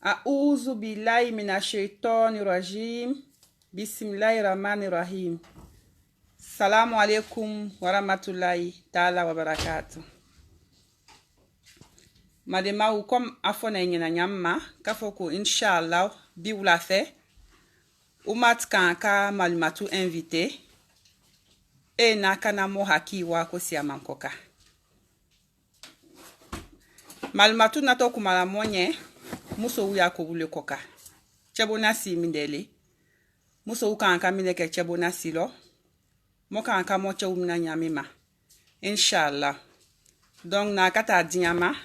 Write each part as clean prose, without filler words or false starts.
A'udzu billahi minasyaitonir rajim. Bismillahirrahmanirrahim. Salamu alaikum warahmatullahi ta'ala wabarakatuh. Madema ou comme afona nyina nyamma kafoko inshallah bi wula fe umat kanka malumatu invité e na kana mo haki wa ko siama nkoka malumatu na to kumala monye muso uya ko wule koka chebona si mindele muso ukanka mineke chebona silo mo kanka mo chewumna nyamima inshallah donc na kata diama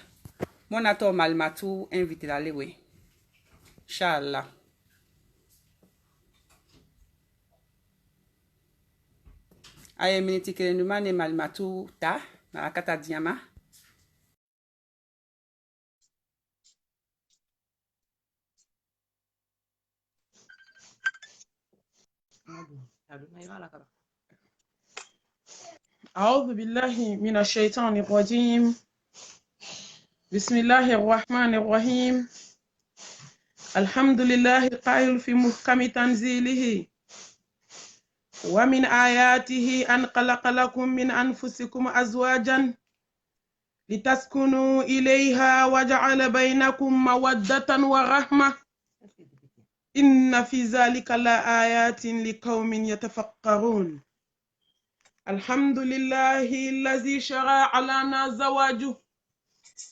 mon ato malumatu invité la lewe inshallah. Aye miniti kele numane malumatu ta na kata diama. أعوذ بالله من الشيطان الرجيم. بسم الله الرحمن الرحيم. الحمد لله القائل في محكم تنزيله ومن آياته أن خلق لكم من أنفسكم أزواجا لتسكنوا إليها وجعل بينكم مودة ورحمة إن في ذلك لآيات لقوم يتفكرون. الحمد لله الذي شرع لنا زواجه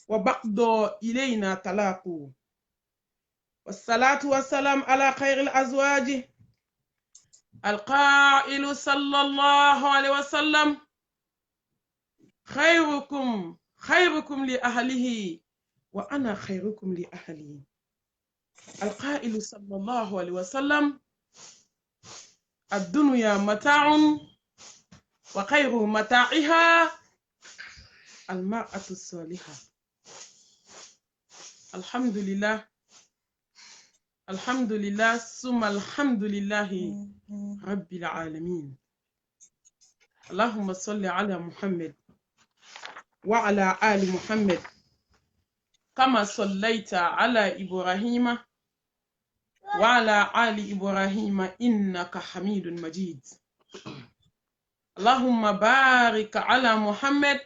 وبعد إلينا طلاقه، والصلاة والسلام على خير الأزواج القائل صلى الله عليه وسلم خيركم لأهله وأنا خيركم لأهلي. القائل صلى الله عليه وسلم الدنيا متاع وخير متاعها المرأة الصالحة. الحمد لله ثم الحمد لله رب العالمين. اللهم صل على محمد وعلى آل محمد كما صليت على إبراهيم وعلى آل إبراهيم إنك حميد مجيد. اللهم بارك على محمد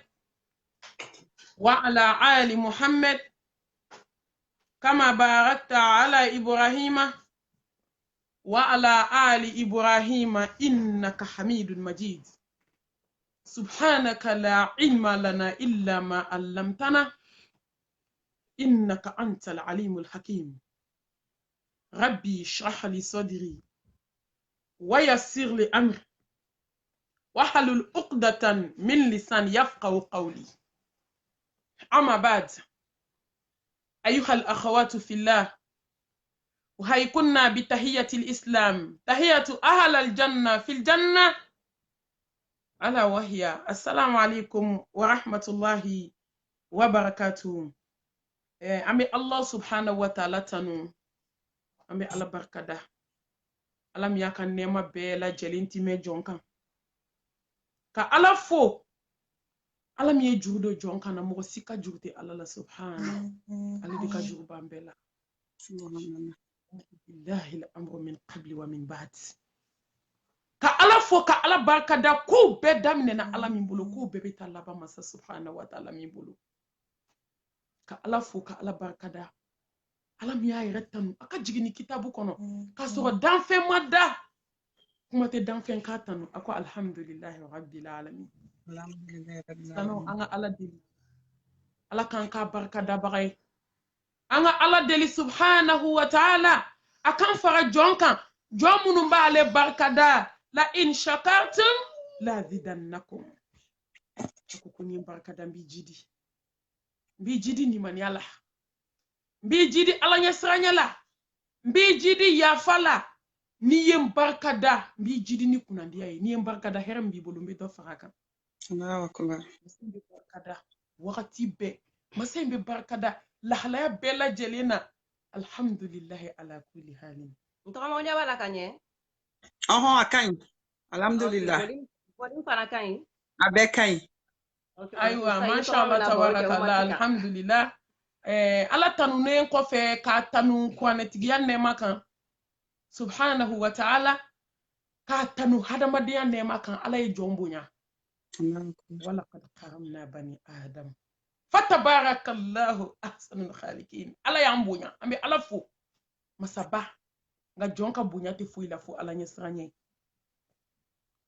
وعلى آل محمد كما باركت على إبراهيم وعلى آل إبراهيم إنك حميد مجيد. سبحانك لا علم لنا إلا ما علمتنا إنك أنت العليم الحكيم. ربي اشرح لي صدري ويسر لي أمري واحلل عقدة من لسان يفقهوا قولي. أما بعد، أيها الأخوات في الله، وهي كنا بتحية الإسلام، تحية أهل الجنة في الجنة، ألا وهي السلام عليكم ورحمة الله وبركاته. أمي الله سبحانه وتعالى تنو أمي الله بركة alam yakan nema bela jelinti me jonkan ka ala fo alam ye judo jonkan na mo sika jurte ala la subhana ali de ka jurba bela billahi al-amru min qabli wa min ba'd. Ka ala fo ka ala barka da ku be damne na ala min bulu ku be beta laba masa subhanahu wa ta'ala min bulu. Ka ala fo ka ala barka da alam ya yiratanu aka jigini kitabu kono ka soro danfe madda kuma te danfe katanu ako alhamdulillahi rabbil alamin. Sano anga ala deli ala kan ka barka da bagay anga ala deli subhanahu wa ta'ala akan fara jonkan jomunu mbale barka da la in shakartum la zidannakum. Ako kunyi barka da mbi jidi ni man yala mbi jidi ala nyasranya la mbi jidi yafala ni yem barkada mbi jidi ni kunandiya ni yem barkada herem bi bolu mbi do faraka. Allahu akbar. Masembe barkada wakati be masembe barkada lahlaya bela jelena alhamdulillah ala kulli halin. Ntaka mo nya wala kanye Akan alhamdulillah. Bodin para kanye Abe kan. Aywa masha Allah tabarakallah alhamdulillah. ala tanunen kɔfɛ ka tanu kuranɛtigiya nɛɛma kan subhanahu wa ta'ala ka tanu hadamadenya nɛɛma kan ala ye jɔn bonya walaqad karamna bani adam fatabarakallahu ahsanul khaliqin ala y'an bonya an bɛ ala fo masaba nka jɔn ka bonya tɛ foyi la fo ala ɲɛ siran ɲɛ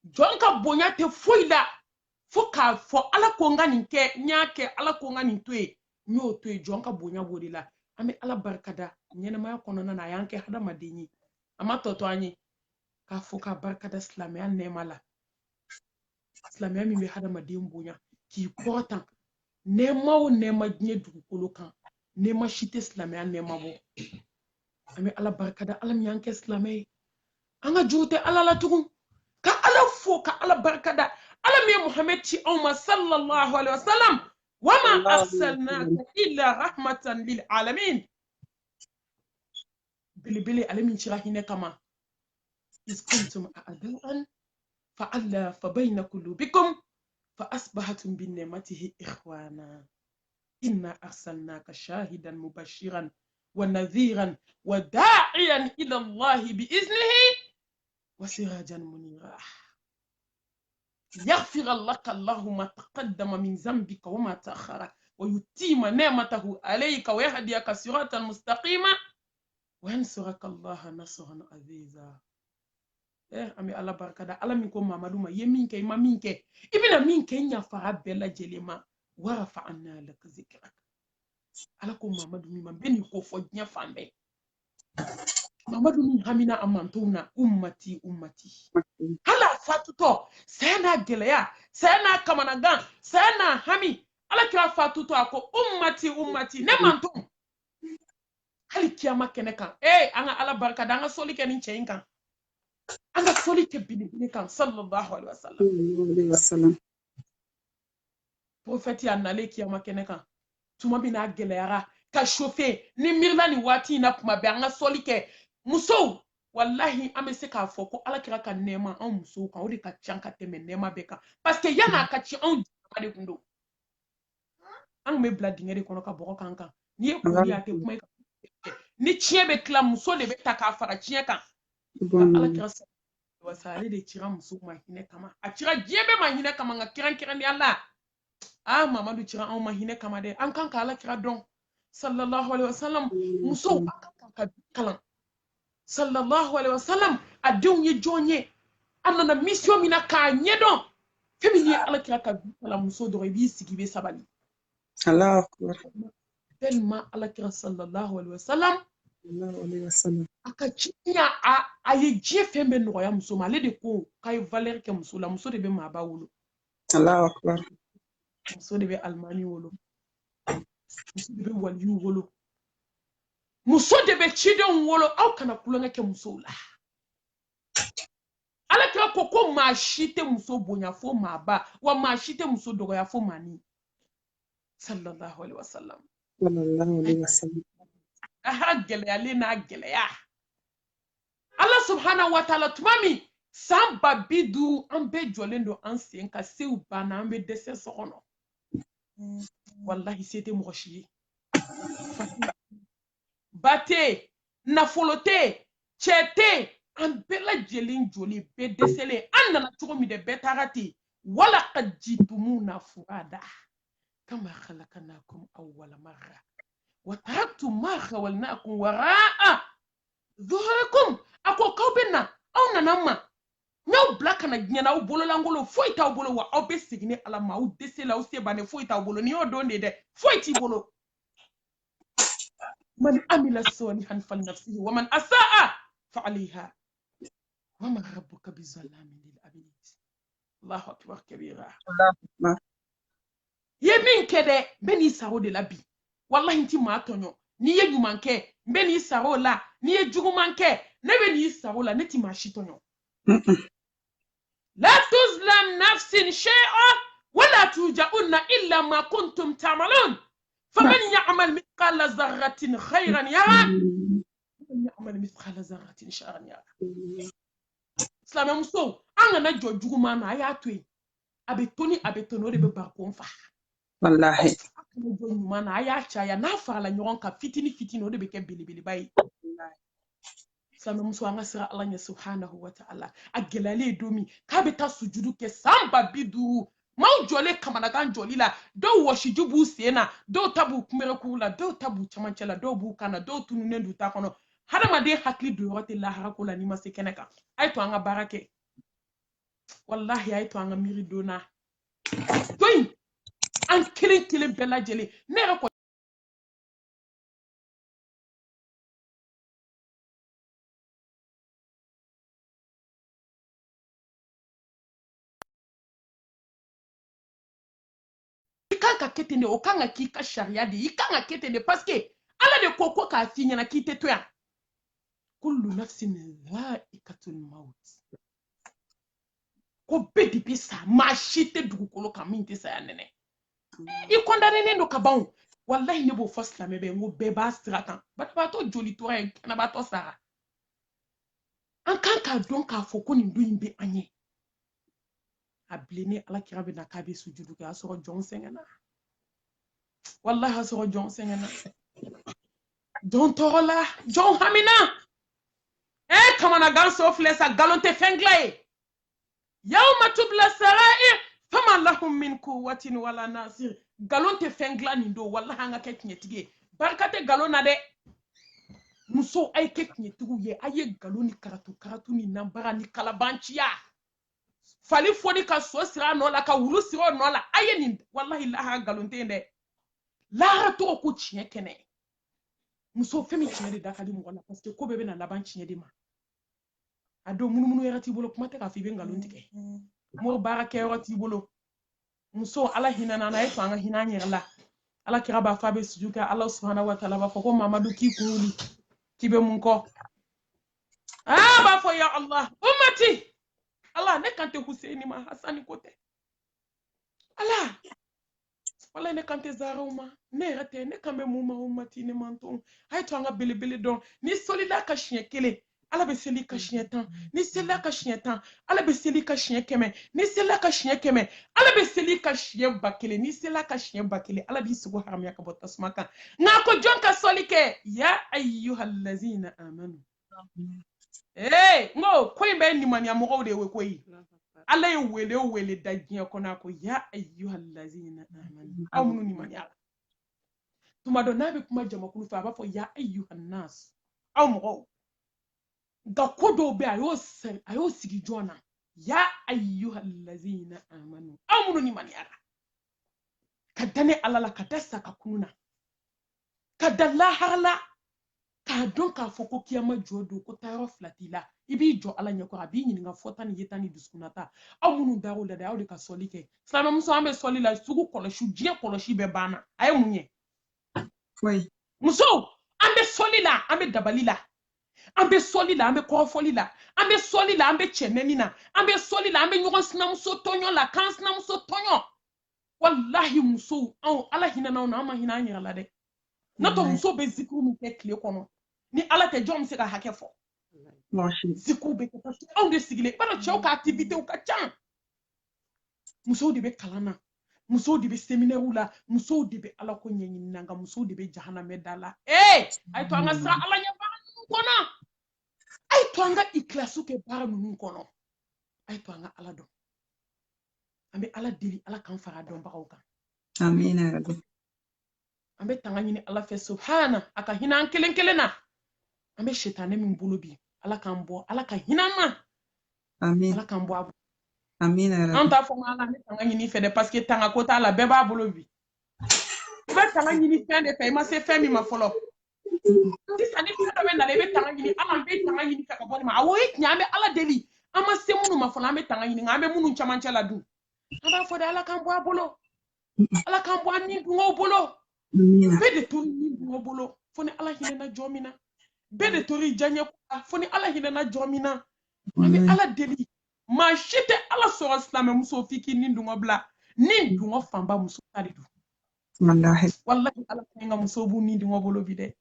jɔn ka bonya tɛ foyi la fo k'a fɔ ala ko n ka nin kɛ n y'a kɛ ala ko n ka nin to yen n y'o to yen jɔn ka bonya b'o de la an bɛ ala barikada ɲɛnɛmaya kɔnɔna na a y'an kɛ hadamaden ye a ma tɔ to an ye k'a fɔ k'a barikada silamɛya nɛɛma la silamɛya min bɛ hadamaden bonya k'i kɔrɔtan nɛɛma o nɛɛma diɲɛ dugukolo kan nɛɛma si tɛ silamɛya nɛɛma bɔ an bɛ ala barikada ala min y'an kɛ silamɛ ye an ka juru tɛ ala la tugun ka ala fo ka ala barikada ala min ye muhammed ci anw ma sallallahu alaihi wasallam wa ma arsalnaka illa rahmatan lil alamin belebele ale min cira hinɛ kama is kuntum a'da'an فألف بين قلوبكم فأصبحتم بنعمته إخوانا إنا أرسلناك شاهدا مبشرا ونذيرا وداعيا إلى الله بإذنه وسراجا منيرا يغفر لك الله ما تقدم من ذنبك وما تأخر ويتم نعمته عليك ويهديك صراطا مستقيما وينصرك الله نصرا عزيزا ami ala barkada ala min ko mamadu ma ye min kɛ ma min kɛ i bɛna min kɛ ɲa fara bɛɛ lajɛlen ma wa rafa'na laka zikrak ala ko mamadu min ma bɛ nin ko fɔ diɲɛ fan bɛɛ mamadu min hamina a mantow na ummati hala fatutɔ saya n'a gɛlɛya saya n'a kamanagan saya n'a hami ala kira fatutɔ a ko ummati ne mantow hali kiyama kɛnɛ kan an ka ala barkada an ka soli kɛ nin cɛ in kan an ka foli kɛ belebele kan sallallahu alaihi wasallam prophète a nale kiyama kɛnɛ kan tuma min n'a gɛlɛyara ka chauffer ni mirila ni waati in na kuma bɛɛ an ka soli kɛ musow wallahi an bɛ se k'a fɔ ko ala kira ka nɛɛma anw musow kan o de ka ca ka tɛmɛ nɛɛma bɛɛ kan parce que yan'a ka ci anw jama de kun don an kun bɛ bila dingɛ de kɔnɔ ka bɔgɔ kan kan n'i ye kuli a tɛ kuma i kan ni tiɲɛ bɛ tila muso de bɛ ta k'a fara tiɲɛ kan ala kira wasa ale de cira muso ma hinɛ kama a cira diɲɛ bɛɛ ma hinɛ kama nka kɛrɛnkɛrɛnnen ala mamadu cira anw ma hinɛ kama dɛ an kan ka ala kira dɔn sallallahu alaihi wasallam musow an kan ka kalan sallallahu alaihi wasallam a denw ye jɔn ye a nana mission min na k'a ɲɛdɔn fɛn min ye ala kira ka kalan muso dɔrɔn i b'i sigi i bɛ sabali Allahu akbar tellement ala kira sallallahu alaihi wasallam a ka ciya a ye diɲɛ fɛn bɛɛ nɔgɔya muso ma ale de ko k'a ye valeur kɛ muso la muso de bɛ maaba wolo Allahu akbar muso de bɛ alimami wolo muso de bɛ waliyu wolo muso de bɛ cidenw wolo aw kana kulonkɛ kɛ musow la ala kira ko maa si tɛ muso bonya fo maaba wa maa si tɛ muso dɔgɔya fo maani sallallahu alaihi wasallam aha gɛlɛyalen n'a gɛlɛya ala subhanahu wa ta'ala tuma min san 50 an bɛɛ jɔlen don an sen ka sew banna an bɛ dɛsɛ so kɔnɔ wallahi se tɛ mɔgɔ si ye ba tɛ nafolo tɛ cɛ tɛ an bɛɛ lajɛlen joli bɛɛ dɛsɛlen an nana cogo min dɛ bɛɛ taara ten wala ka jitumuna furada kama khalaqnakum awwala marra وتركتم ما خولناكم وراء ظهوركم ako kaw bɛ na aw nana ma n'aw bila kana diɲɛ na aw bololangolo foyi t'aw bolo wa aw bɛ segin ni ala ma aw dɛsɛ la aw se bannen foyi t'aw bolo ni y'o don de dɛ foyi t'i bolo man amila salihan falinafsihi wa man asaa fa alayha wa ma rabbuka bizallamin lil abid Allahu akbar kabira ye min kɛ dɛ bɛ n'i sago de la bi wallahi nti maa tɔɲɔ n'i ye ɲuman kɛ n bɛ n'i sago la n'i ye juguman kɛ ne bɛ n'i sago la ne ti maa si tɔɲɔ la tuzlam nafsin shay'a wala tuja'unna illa ma kuntum ta'malun faman ya'mal mithqala dharratin khayran yara waman ya'mal mithqala dharratin sharran yara silamɛ muso an kana jɔ juguman na a y'a to yen a bɛ to ni a bɛ to o de bɛ barikon fa wallahi jo ɲuman aya caya n'a farala ɲɔgɔn kan fitini fitini o de bɛ kɛ belebeleba ye muso an ka sira ala ɲɛ subhanahu wa ta'ala a gɛlɛyalen don min k'a bɛ taa sujudu kɛ san 50 maaw jɔlen kamanagan jɔli la dɔw wɔsiju b'u sen na dɔw ta b'u kunbɛrɛkuru la dɔw ta b'u camancɛ la dɔw b'u kan na dɔw tununnen d'u ta kɔnɔ hadamaden hakili don yɔrɔ tɛ lahara ko la n'i ma se kɛnɛ kan a ye to an ka baara kɛ wallahi a ye to an ka miiri donna don in an kelen kelen bɛɛ lajɛlen ne yɛrɛ kɔni kan ka kɛ ten de o kan ka k'i ka sariya de i kan ka kɛ ten de parce que ala de ko k'a f'i ɲɛna k'i tɛ to yan kullu nafsin dha'iqatul maut ko bɛɛ de bɛ sa maa si tɛ dugukolo kan min tɛ saya nɛnɛ i kɔndanen don ka ban wallahi ne b'o fɔ silamɛ bɛɛ n ko bɛɛ b'a sira kan banabaatɔ joli tora yen kɛnɛbaatɔ sara an kan k'a dɔn k'a fɔ ko nin don in bɛ an ye a bilennen alakira bɛ na k'a bɛ sujudu kɛ a sɔrɔ jɔn sɛgɛnna wallahi a sɔrɔ jɔn sɛgɛnna jɔn tɔɔrɔ la jɔn hamina kamanagan so filɛ sa nkalon tɛ fɛn dilan ye yawma tubla sara'ir fama lahum min quwwatin wala nasir nkalon tɛ fɛn dilan nin don wallahi an ka kɛ tiɲɛtigi ye barika tɛ nkalon na dɛ muso a ye kɛ tiɲɛtigiw ye a ye nkalon ni karatu ni nanbara ni kalabanciya fali foni ka so sira nɔ la ka wulu sira nɔ la a ye nin wallahi lahara nkalon tɛ yen dɛ lahara tɔgɔ ko tiɲɛ kɛnɛ muso fɛn min tiɲɛ de da ka di mɔgɔ la parce que ko bɛɛ bɛna laban tiɲɛ de ma a don munumunu yɛrɛ t'i bolo kuma tɛ k'a fɔ i bɛ nkalon tigɛ mɔgɔ baara kɛ yɔrɔ t'i bolo muso ala hinɛ na a ye to an ka hinɛ an yɛrɛ la ala kira b'a fɔ a bɛ suju kɛ ala subhanahu wa ta'ala b'a fɔ ko mamadu k'i kun wuli k'i bɛ mun kɔ b'a fɔ ya allah ummati ala ne kan tɛ Hussein ma Hasani ko tɛ ala wala ne kan tɛ Zaraw ma ne yɛrɛ tɛ ne kan bɛ mun ma ummati ne man to a ye to an ka belebele dɔn ni solila ka siɲɛ kelen ala bɛ seli ka siɲɛ 10 ni selila ka siɲɛ 10 ala bɛ seli ka siɲɛ 100 ni selila ka siɲɛ 100 ala bɛ seli ka siɲɛ 1000 ni selila ka siɲɛ 1000 ala b'i sogo haramiya ka bɔ tasuma kan nka ko jɔn ka sɔli kɛ ya ayyuhallazina amanu ngo ko in bɛ nimaniya mɔgɔw de ye koyi ala ye wele o wele da diɲɛ kɔnɔ a ko ya ayyuhallazina amanu aw minnu nimaniya la tuma dɔ n'a bɛ kuma jamakulu fɛ a b'a fɔ ya ayyuhannas aw mɔgɔw nka ko dɔw bɛ a y'o sigi jɔn na ya ayyuhallazina amanu aw minnu nimaniya la ka da ne ala la ka da saka kunu na ka da lahara la k'a dɔn k'a fɔ ko kiyama jɔ don ko taayɔrɔ fila t'i la i b'i jɔ ala ɲɛkɔrɔ a b'i ɲininka fɔta ni yeta ni dusukunnata aw minnu dar'o la dɛ aw de ka sɔli kɛ silamɛmuso an bɛ sɔli la sugu kɔlɔsi diɲɛ kɔlɔsi bɛɛ banna a ye mun ye musow an bɛ sɔli la an bɛ dabali la an bɛ sɔli la an bɛ kɔrɔfɔli la an bɛ sɔli la an bɛ cɛnɛni na an bɛ sɔli la an bɛ ɲɔgɔn sinamuso tɔɲɔ la k'an sinamuso tɔɲɔ wallahi musow anw ala hinɛ n'anw na an ma hinɛ an yɛrɛ la dɛ n'o tɛ muso bɛ zikiri min kɛ tile kɔnɔ ni ala tɛ jɔn bɛ se ka hakɛ fɔ zikiriw bɛ kɛ parce que anw de sigilen i b'a dɔn cɛw ka activité ka ca musow de bɛ kalan na musow de bɛ séminaire la musow de bɛ ala ko ɲɛɲini na nka musow de bɛ jahanamɛ da la a ye to an ka siran ala ɲɛ baara ninnu kɔnɔ a ye to an ka ikilasiw kɛ baara ninnu kɔnɔ a ye to an ka ala dɔn an bɛ ala deli ala k'an fara dɔnbagaw kan amina rabbi an bɛ tanga ɲini ala fɛ subhana a ka hinɛ an kelen kelen na an bɛ sitanɛ min bolo bi ala k'an bɔ ala ka hinɛ an na amin ala k'an bɔ a bolo amina rabbi an t'a fɔ ko ala ne tanga ɲini fɛ dɛ parce que tanga ko t'a la bɛɛ b'a bolo bi i bɛ tanga ɲini fɛn de fɛ i ma se fɛn min ma fɔlɔ sisan ni fɛn dɔ bɛ na i bɛ tanga ɲini ala bɛ tanga ɲini fɛ ka bɔ nin ma awɔ o ye tiɲɛ an bɛ ala deli an ma se minnu ma fɔlɔ an bɛ tanga ɲini nka an bɛ minnu camancɛ la dun an b'a fɔ de ala k'an bɔ a bolo ala k'an bɔ a ni dungaw bolo bɛɛ de tori ni dungaw bolo fo ni ala hinɛna jɔn min na bɛɛ de tori diyaɲɛ ko fo ni ala hinɛna jɔn min na an bɛ ala deli maa si tɛ ala sɔrɔ silamɛmuso f'i k'i ni dungaw bila ni dungaw fanba muso ta de don wallahi ala ka muso b'u ni dungaw bolo bi dɛ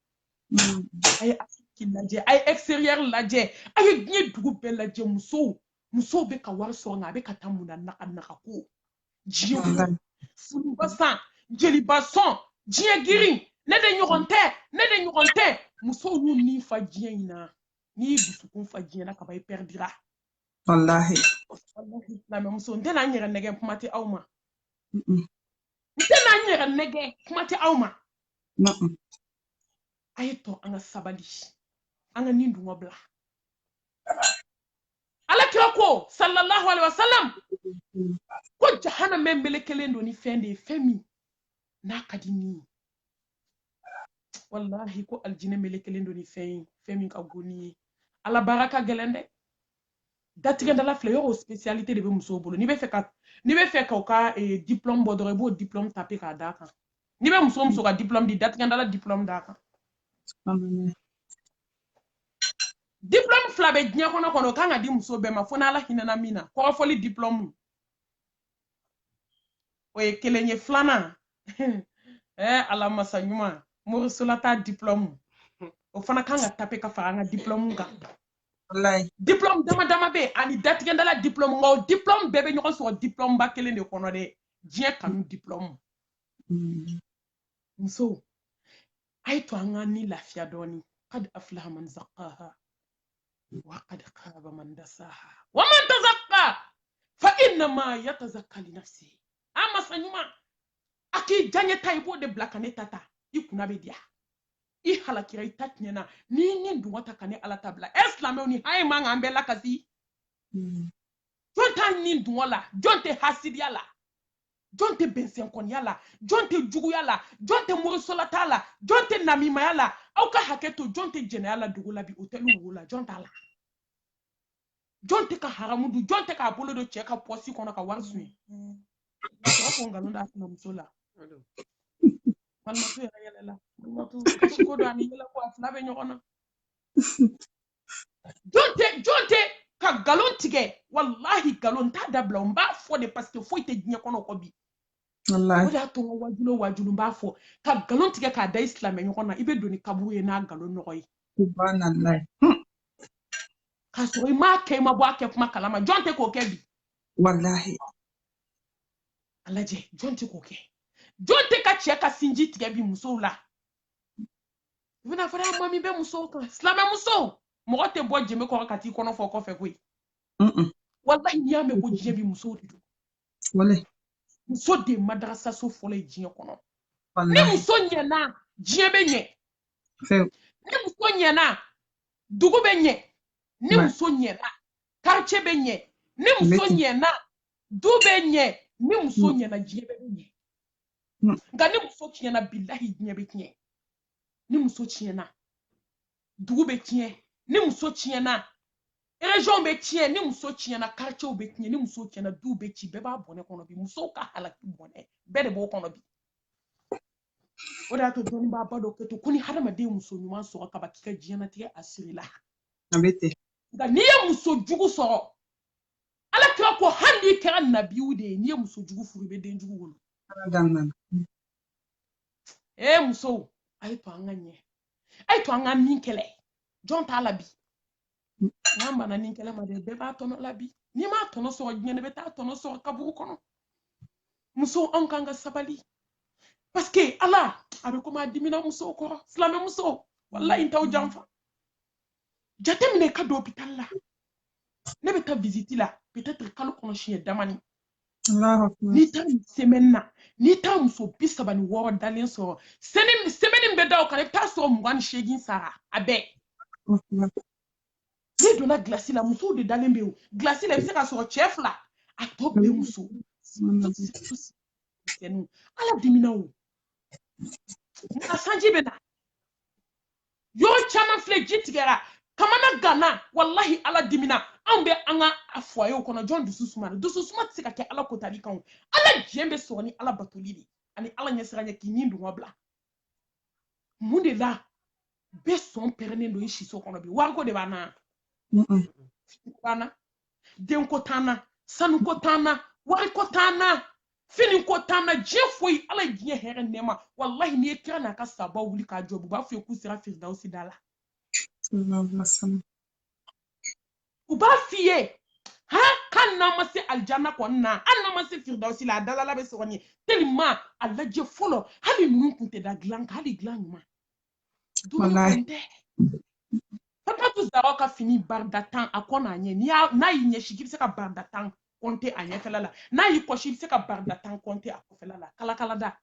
a ye asiki lajɛ a ye extérieur lajɛ a ye diɲɛ dugu bɛɛ lajɛ musow bɛ ka wari sɔrɔ nka a bɛ ka taa mun na naga ko diɲɛ furuba san jeliba sɔn Diɲɛ girin ne de ɲɔgɔn tɛ musow y'u ni fa diɲɛ in na n'i y'i dusukun fa diɲɛ na kaba i perdira Wallahi. wallahi lamɛnmuso n tɛna n yɛrɛ nɛgɛ kuma tɛ aw ma Mm-mm. n tɛna n yɛrɛ nɛgɛ kuma tɛ aw ma Mm-mm. a ye to an ka sabali an ka nin dungɔ bila alakira ko sallallahu alaihi wasallam ko jahannam bɛ melekelen don ni fɛn de ye fɛn min n'a ka di ni ye wallahi ko aljinɛ melekelen don ni fɛn min ka go ni ye ala baara ka gɛlɛn dɛ datigɛndala filɛ yɔrɔ spécialité de bɛ musow bolo n'i bɛ fɛ k'u ka diplôme bɔ dɔrɔn i b'o diplôme taper k'a d'a kan n'i bɛ muso ka diplôme di datigɛndala diplôme d'a kan diplôme fila bɛ diɲɛ kɔnɔ o kan ka di muso bɛɛ ma fo n'ala hinɛna min na kɔrɔfɔli diplôme o ye kelen ye filanan ala masa ɲuman morisolata diplôme o fana kan ka taper ka fara an ka diplôme kan Wallahi. diplôme dama bɛ ani datigɛndala diplôme nka o diplôme bɛɛ bɛ ɲɔgɔn sɔrɔ diplôme ba kelen de kɔnɔ dɛ diɲɛ kanu diplôme muso a ye to an ka ni lafiya dɔɔni qad aflaha man zaqqaha wa qad khaba man dasaha wa man tazakka fa innama yatazakka li nafsihi a masa ɲuman a k'i diyaɲɛ ta i b'o de bila ka ne ta i kunna bɛ diya i halakira i ta tiɲɛna n'i ni dungɔ ta ka ne ala ta bila silamɛw ni haye man kan bɛɛ lakasi jɔn t'a ni dungɔ la jɔn tɛ hasidiya la jɔn tɛ bɛnsɛnkɔniya la jɔn tɛ juguya la jɔn tɛ morisolata la jɔn tɛ namimaya la aw ka hakɛ to jɔn tɛ jɛnɛya la dugu la bi hôtel wo la jɔn t'a la jɔn tɛ ka haramu dun jɔn tɛ k'a bolo don cɛ ka pɔsi kɔnɔ ka wari suɲɛ sɔrɔ ko nkalon da sinamuso la balimato yɛrɛ yɛlɛla balimato ko dɔ ani yɛlɛ ko a fila bɛ ɲɔgɔn na jɔn tɛ ka nkalon tigɛ wallahi nkalon t'a dabila n b'a fɔ de parce que foyi tɛ diɲɛ kɔnɔ kɔ bi o de y'a to n ka wajulu n b'a fɔ ka nkalon tigɛ k'a da i silamɛ ɲɔgɔn na i bɛ don ni kaburu ye n'a nkalon nɔgɔ ye Subhanallah. k'a sɔrɔ i m'a kɛ i ma bɔ a kɛ kuma kalama jɔn tɛ k'o kɛ bi Wallahi. a lajɛ jɔn tɛ k'o kɛ jɔn tɛ ka cɛ ka sinji tigɛ bi musow la i bɛna fɔ a mami bɛ musow kan silamɛ musow mɔgɔ tɛ bɔ jɛmɛ kɔrɔ ka t'i kɔnɔ fɔ kɔfɛ koyi wallahi n'i y'a mɛn ko diɲɛ bi musow de don Wallahi. muso de ye madarasaso fɔlɔ ye diɲɛ kɔnɔ ni Wallahi. muso ɲɛna diɲɛ bɛ ɲɛ Few. ni muso ɲɛna dugu bɛ ɲɛ ni muso ɲɛna quartier bɛ ɲɛ ni muso ɲɛna du bɛ ɲɛ ni muso ɲɛna diɲɛ bɛ ɲɛ nka ni muso tiɲɛna billahi diɲɛ bɛ tiɲɛ ni muso tiɲɛna dugu bɛ tiɲɛ ni muso tiɲɛna région bɛ tiɲɛ ni muso tiɲɛna quartier bɛ tiɲɛ ni muso tiɲɛna du bɛ ci bɛɛ b'a bɔnɛ kɔnɔ bi musow ka halaki bɔnɛ bɛɛ de b'o kɔnɔ bi o de y'a to dɔnnibaa ba dɔ kɛ to ko ni hadamaden muso ɲuman sɔrɔ kaba k'i ka diɲɛnatigɛ a siri la nka n'i ye muso jugu sɔrɔ ala kira ko hali n'i kɛra nabiw de ye n'i ye muso jugu furu i bɛ den jugu wolo musow a ye to an ka ɲɛ a ye to an ka nin kɛlɛ jɔn t'a la bi n'an banna nin kɛlɛ ma dɛ bɛɛ b'a tɔnɔ la bi n'i m'a tɔnɔ sɔrɔ diɲɛ na i bɛ taa tɔnɔ sɔrɔ kaburu kɔnɔ musow anw kan ka sabali parce que ala a bɛ komi a dimina musow kɔrɔ silamɛ musow wallahi n t'aw janfa jateminɛ i ka don hôpital la ne bɛ taa visite la peut-être kalo kɔnɔ siɲɛ damani n'i taa semaine na n'i taa muso 36 dalen sɔrɔ semaine bɛ da o kan i bɛ taa sɔrɔ 28 sara a bɛɛ n'i donna glace la musow de dalen bɛ yen glace la i bɛ se ka sɔrɔ cɛ 2 a tɔ bɛɛ muso ala dimina o nka sanji bɛ na yɔrɔ caman filɛ ji tigɛra kamana gana wallahi ala dimina anw bɛ an ka foyer kɔnɔ jɔn dusu suma dusu suma tɛ se ka kɛ ala kotali kan ala diɲɛ bɛ sɔrɔ ni ala batoli de ani ala ɲɛsiranya k'i ni dungɔ bila mun de la bɛɛ sɔn pɛrɛnnen don i siso kɔnɔ bi wariko de b'an na banna denko t'an na sanuko t'an na wariko t'an na finiko t'an na diɲɛ foyi ala ye diɲɛ hɛrɛ nɛɛma wallahi n'i ye kira n'a ka sabaw wuli k'a jɔ u b'a fɔ ye k'u sera firidawusi da la u b'a f'i ye ha kan na ma se aljanna konna an na ma se firdausi la dalala be sogoni tellement alla je folo hali nun kunte da glan hali glan ma du Wallahi. konte papa tu zaro ka fini bardatan akona nye ni na yi nye shiki se ka bardatan konte anya felala na yi koshi se ka bardatan konte akofelala kala kala da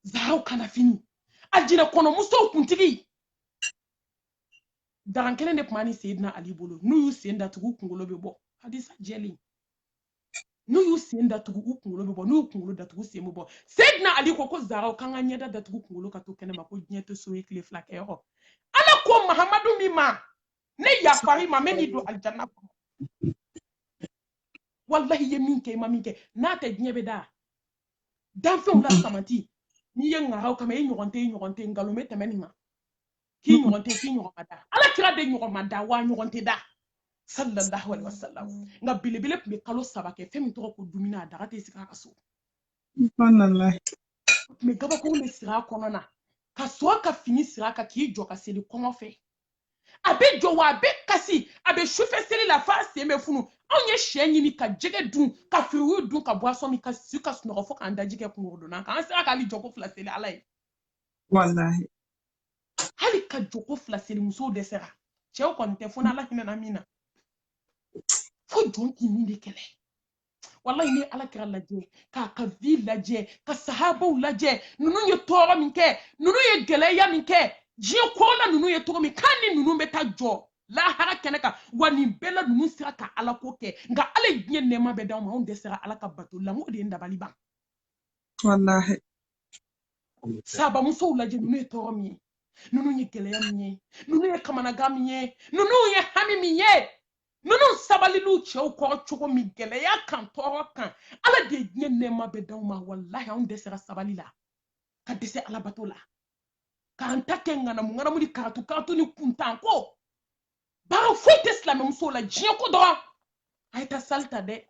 zaro kana fini ajira kono muso kuntigi daran kelen de kuma ni Seydina Ali bolo n'u y'u sen datugu kunkolo bɛ bɔ hadisa jɛlen n'u y'u sen datugu u kunkolo bɛ bɔ n'u y'u kunkolo datugu sen bɛ bɔ Seydina Ali ko Zaraw kan ka ɲɛda datugu kunkolo ka to kɛnɛ ma ko diɲɛ tɛ so ye tile fila kɛ yɔrɔ Ala ko Mahamadu min ma ne yafari ma mɛ n'i don aljanna kɔnɔ wallahi ye min kɛ i ma min kɛ n'a tɛ diɲɛ bɛ da danfɛnw la samati n'i ye ŋaraw kama i ɲɔgɔn tɛ nkalon bɛ tɛmɛ nin ma k'i ɲɔgɔn tɛ k'i ɲɔgɔn ma da Ala kira de ɲɔgɔn ma da wa ɲɔgɔn tɛ da sallallahu alaihi wasallam nga belebele tun bɛ kalo 3 kɛ fɛn min tɔgɔ ko dumuni a daga tɛ sigi a ka so Subhanallah. tun bɛ gabakurun de siri a kɔnɔ na ka sɔrɔ ka fini siri a kan k'i jɔ ka seli kɔngɔ fɛ a bɛ jɔ wa a bɛ kasi a bɛ sufɛ seli la f'a sen bɛ funu anw ye sɛ ɲini ka jɛgɛ dun ka firiw dun ka boisson min ka si ka sunɔgɔ fo k'an daji kɛ kungorodonna kan an sera k'ale jɔ ko 2 seli Ala ye Wallahi. hali ka jɔ ko 2 seli musow dɛsɛra cɛw kɔni tɛ fo n'Ala hinɛna min na fo jɔn k'i nin de kɛlɛ wallahi ni Ala kira lajɛ k'a ka vie lajɛ ka sahabaw lajɛ ninnu ye tɔɔrɔ min kɛ ninnu ye gɛlɛya min kɛ diɲɛ kɔrɔla ninnu ye cogo min kan ni ninnu bɛ taa jɔ lahara kɛnɛ kan wa nin bɛɛ la ninnu sera ka Ala ko kɛ nka Ala ye diɲɛ nɛɛma bɛɛ d'anw ma anw dɛsɛra Ala ka bato la n ko de ye n dabali ban Wallahi. sahabamusow lajɛ ninnu ye tɔɔrɔ min ye ninnu ye gɛlɛya min ye ninnu ye kamanagan min ye ninnu ye hami min ye ninnu sabaliliw cɛw kɔrɔ cogo min gɛlɛya kan tɔɔrɔ kan Ala de ye diɲɛ nɛɛma bɛɛ d'anw ma wallahi anw dɛsɛra sabali la ka dɛsɛ Ala bato la k'an ta kɛ ŋanamu ni karatu ni kuntan ko baara foyi tɛ silamɛmusow la diɲɛ ko dɔrɔn a ye taa sali ta dɛ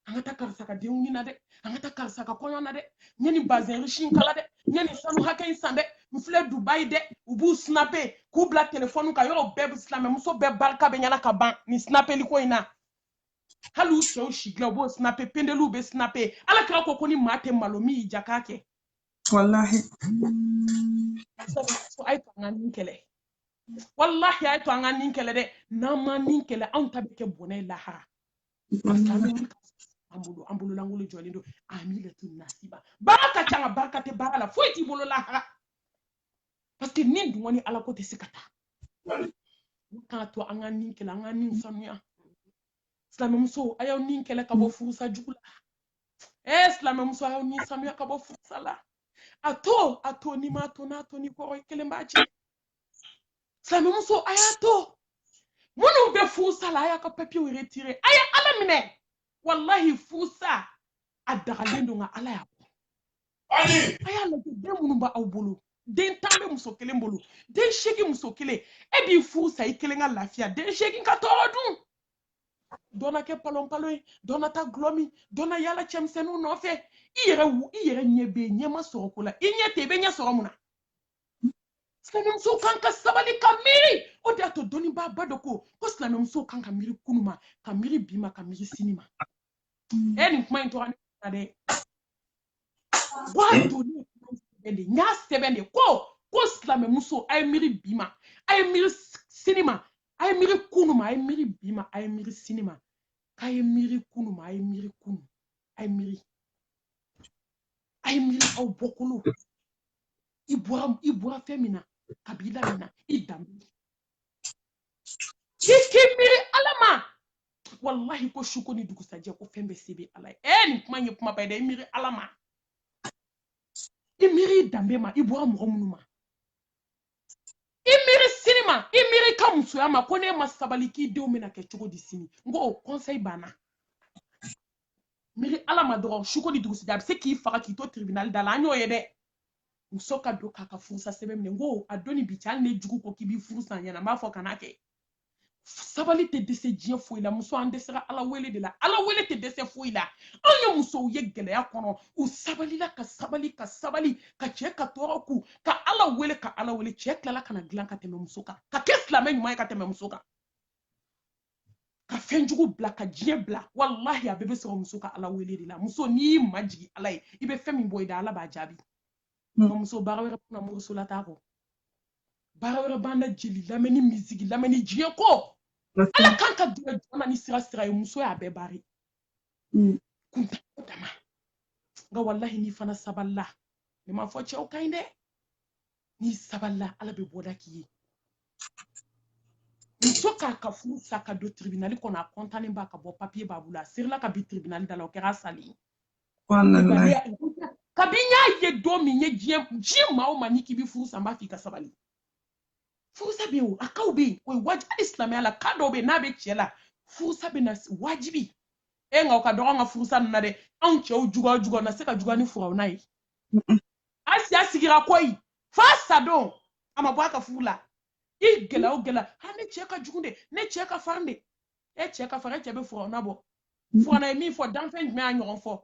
an ka taa karisa ka denkundi na dɛ an ka taa karisa ka kɔɲɔ na dɛ n ye nin bazɛn riche in kala dɛ n ye nin sanu hakɛ in san dɛ n filɛ Dubayi dɛ u b'u snapper k'u bila telefɔni kan yɔrɔ bɛɛ silamɛmuso bɛɛ barika bɛ ɲɛna ka ban nin snappeli ko in na hali u cɛw sigilen u b'o snapper pendeliw bɛ snapper Ala kira ko ni maa tɛ malo min y'i ja k'a kɛ Wallahi. a ye to an ka nin kɛlɛ wallahi a ye to an ka nin kɛlɛ dɛ n'an ma nin kɛlɛ anw ta bɛ kɛ bɔnɛ ye lahara parce que an bɛ wuli ka an bolo langolo jɔlen don amilatu nasiba baara ka ca nka barika tɛ baara la foyi t'i bolo lahara parce que nin dun ni Ala ko tɛ se ka taa k'a to an ka nin kɛlɛ an ka nin sanuya silamɛmusow a y'aw nin kɛlɛ ka bɔ furusa jugu la silamɛmuso a y'aw nin sanuya ka bɔ furusa la a to ni ma to n'a to ni kɔrɔ kelen b'a cɛ silamɛmuso a y'a to minnu bɛ furusa la a y'a ka papiyew retire a ye Ala minɛ wallahi furusa a dagalen don nka Ala y'a bɔ a y'a lajɛ den minnu b'aw bolo den 10 bɛ muso kelen bolo den 8 muso kelen e b'i furusa i kelen ka lafiya den 8 ka tɔɔrɔ dun dɔ na kɛ palon ye dɔ na taa gulɔ min dɔ na yala cɛmisɛnninw nɔfɛ i yɛrɛ ɲɛ bɛ ɲɛ ma sɔrɔ ko la i ɲɛ tɛ i bɛ ɲɛ sɔrɔ mun na silamɛmusow kan ka sabali ka miiri o de y'a to dɔnnibaa dɔ ko silamɛmusow kan ka miiri kunu ma ka miiri bi ma ka miiri sini ma nin kuma in tora ne na dɛ wa to ne n y'a sɛbɛn de ko silamɛmuso a ye miiri bi ma a ye miiri sini ma a ye miiri kunu ma a ye miiri bi ma a ye miiri sini ma k'a ye miiri kunu ma a ye miiri kunu a ye miiri aw bɔkolo i bɔra fɛn min na kabila min na i danbe k'i miiri Ala ma wallahi ko su ko ni dugusajɛ ko fɛn bɛɛ se bɛ Ala ye nin kuma ye kuma ba ye dɛ i miiri Ala ma i miiri i danbe ma i bɔra mɔgɔ minnu ma i miiri sini ma i miiri ka musoya ma ko ne ma sabali k'i denw bɛna kɛ cogo di sini n ko o conseil banna miiri Ala ma dɔrɔn su ko ni dugusajɛ a bɛ se k'i faga k'i to tribunal da la an y'o ye dɛ muso ka don k'a ka furusa sɛbɛn minɛ n ko a dɔnni bi cɛ hali ne jugu ko k'i b'i furu san ɲɛna n b'a fɔ kana kɛ sabali tɛ dɛsɛ diɲɛ foyi la muso an dɛsɛra Ala wele de la Ala wele tɛ dɛsɛ foyi la anw ye musow ye gɛlɛya kɔnɔ u sabalila ka sabali ka cɛ ka tɔɔrɔ ku ka Ala wele cɛ tilala ka na dilan ka tɛmɛ muso kan ka kɛ silamɛ ɲuman ye ka tɛmɛ muso kan ka fenjugu bla ka diɲɛ bla wallahi a bɛɛ bɛ sɔrɔ muso ka ala wele de la muso n'i ma jigi ala ye i bɛ fɛn min bɔ i da ala b'a jaabi nka muso baara wɛrɛ tɛna muso la t'a kɔ baara wɛrɛ b'an na jeli lamɛnni misigi lamɛnni diɲɛ ko ala kan ka dingɛ jɔn na ni sira ye muso y'a bɛɛ baari kunta ko dama nka wallahi n'i fana sabalila ne ma fɔ cɛw ka ɲi dɛ n'i sabalila ala bɛ bɔda k'i ye muso k'a ka furu sa ka don tribunal kɔnɔ a kɔntannen b'a ka bɔ papier b'a bolo a serila ka bi tribunal da la o kɛra sali kabi n y'a ye don min ye diɲɛ maa o maa n'i k'i bi furu sa n b'a f'i ka sabali furusa bɛ yen o a kaw bɛ yen o ye wajibi hali silamɛya la ka dɔw bɛ yen n'a bɛ cɛ la furusa bɛ na wajibi nka o ka dɔgɔ an ka furusa ninnu na dɛ anw cɛw juguya na se ka juguya ni furaw n'a ye Asiya sigira koyi fa sa don a ma bɔ a ka furu la i gɛlɛya o gɛlɛya ha ne cɛ ka jugu de ne cɛ ka farin de e cɛ ka farin e cɛ bɛ furaw na bɔ furana ye min fɔ danfɛn jumɛn y'a ɲɔgɔn fɔ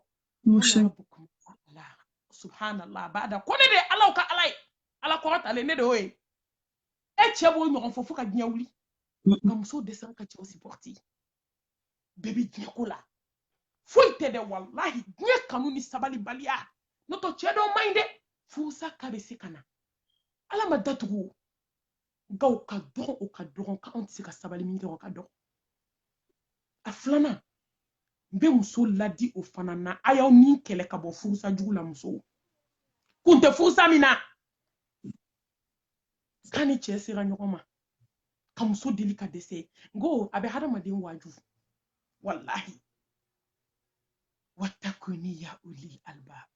subhanallah ba'da ko ne de ye alaw ka ala ye ala kɔrɔ talen ne de y'o ye e cɛ b'o ɲɔgɔn fɔ fo ka diɲɛ wuli nka muso dɛsɛra ka cɛw supporter bɛɛ bɛ diɲɛ ko la foyi tɛ dɛ wallahi diɲɛ kanu ni sabali baliya n'o tɛ cɛ dɔw man ɲi dɛ furusa ka bɛ se ka na ala ma datugu nka o ka dɔgɔn k'anw tɛ se ka sabali min kɛ o ka dɔgɔn a filanan n bɛ muso ladi o fana na a y'aw ni kɛlɛ ka bɔ furusa jugu la musow kun tɛ furusa min na k'a ni cɛ sera ɲɔgɔn ma ka muso deli ka dɛsɛ ngo a bɛ hadamaden waju wallahi watakuni ya uli albab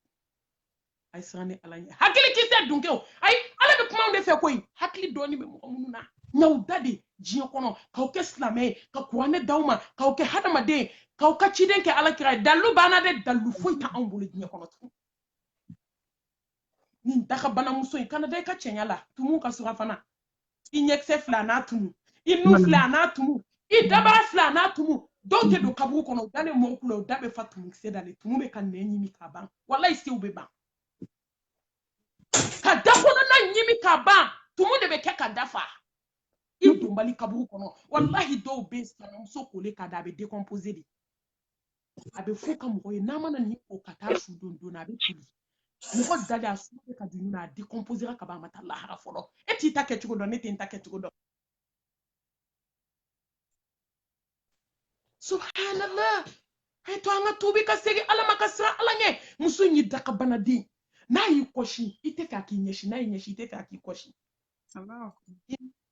ay sani ala ɲɛ hakili kisɛ dunke o ayi ala bɛ kuma de fɛ koyi hakili dɔɔni bɛ mɔgɔ minnu na n'aw da de diɲɛ kɔnɔ k'aw kɛ silamɛ ye ka kuranɛ d'aw ma k'aw kɛ hadamaden k'aw ka ciden kɛ ala kira ye dalu banna de dalu foyi tɛ anw bolo diɲɛ kɔnɔ tugun nin dakabanamuso in kana da i ka cɛnya la tumu ka sura fana i ɲɛkisɛ filɛ a n'a tumu i nu filɛ a n'a tumu i dabara filɛ a n'a tumu dɔw tɛ don kaburu kɔnɔ u da ne mɔgɔ kula u da bɛ fa tumukisɛ da de tumu bɛ ka nɛn ɲimi k'a ban walayi sew bɛ ban ka da kɔnɔna ɲimi k'a ban tumu de bɛ kɛ ka dafa i donbali kaburu kɔnɔ wallahi dɔw bɛ sinamuso kole k'a da a bɛ décomposer de a bɛ fɔ ka mɔgɔ ye n'a mana nin ko ka taa su don a bɛ toli mɔgɔ dali a su bɛ ka dun a décomposer ka ban a ma taa lahara fɔlɔ e t'i ta kɛ cogo dɔn ne tɛ n ta kɛ cogo dɔn subhanallah ay to an ka tubi ka segin ala ma ka siran ala ɲɛ muso in y'i dakabanaden n'a y'i kɔsi i tɛ fɛ a k'i ɲɛsi n'a y'i ɲɛsi i tɛ fɛ a k'i kɔsi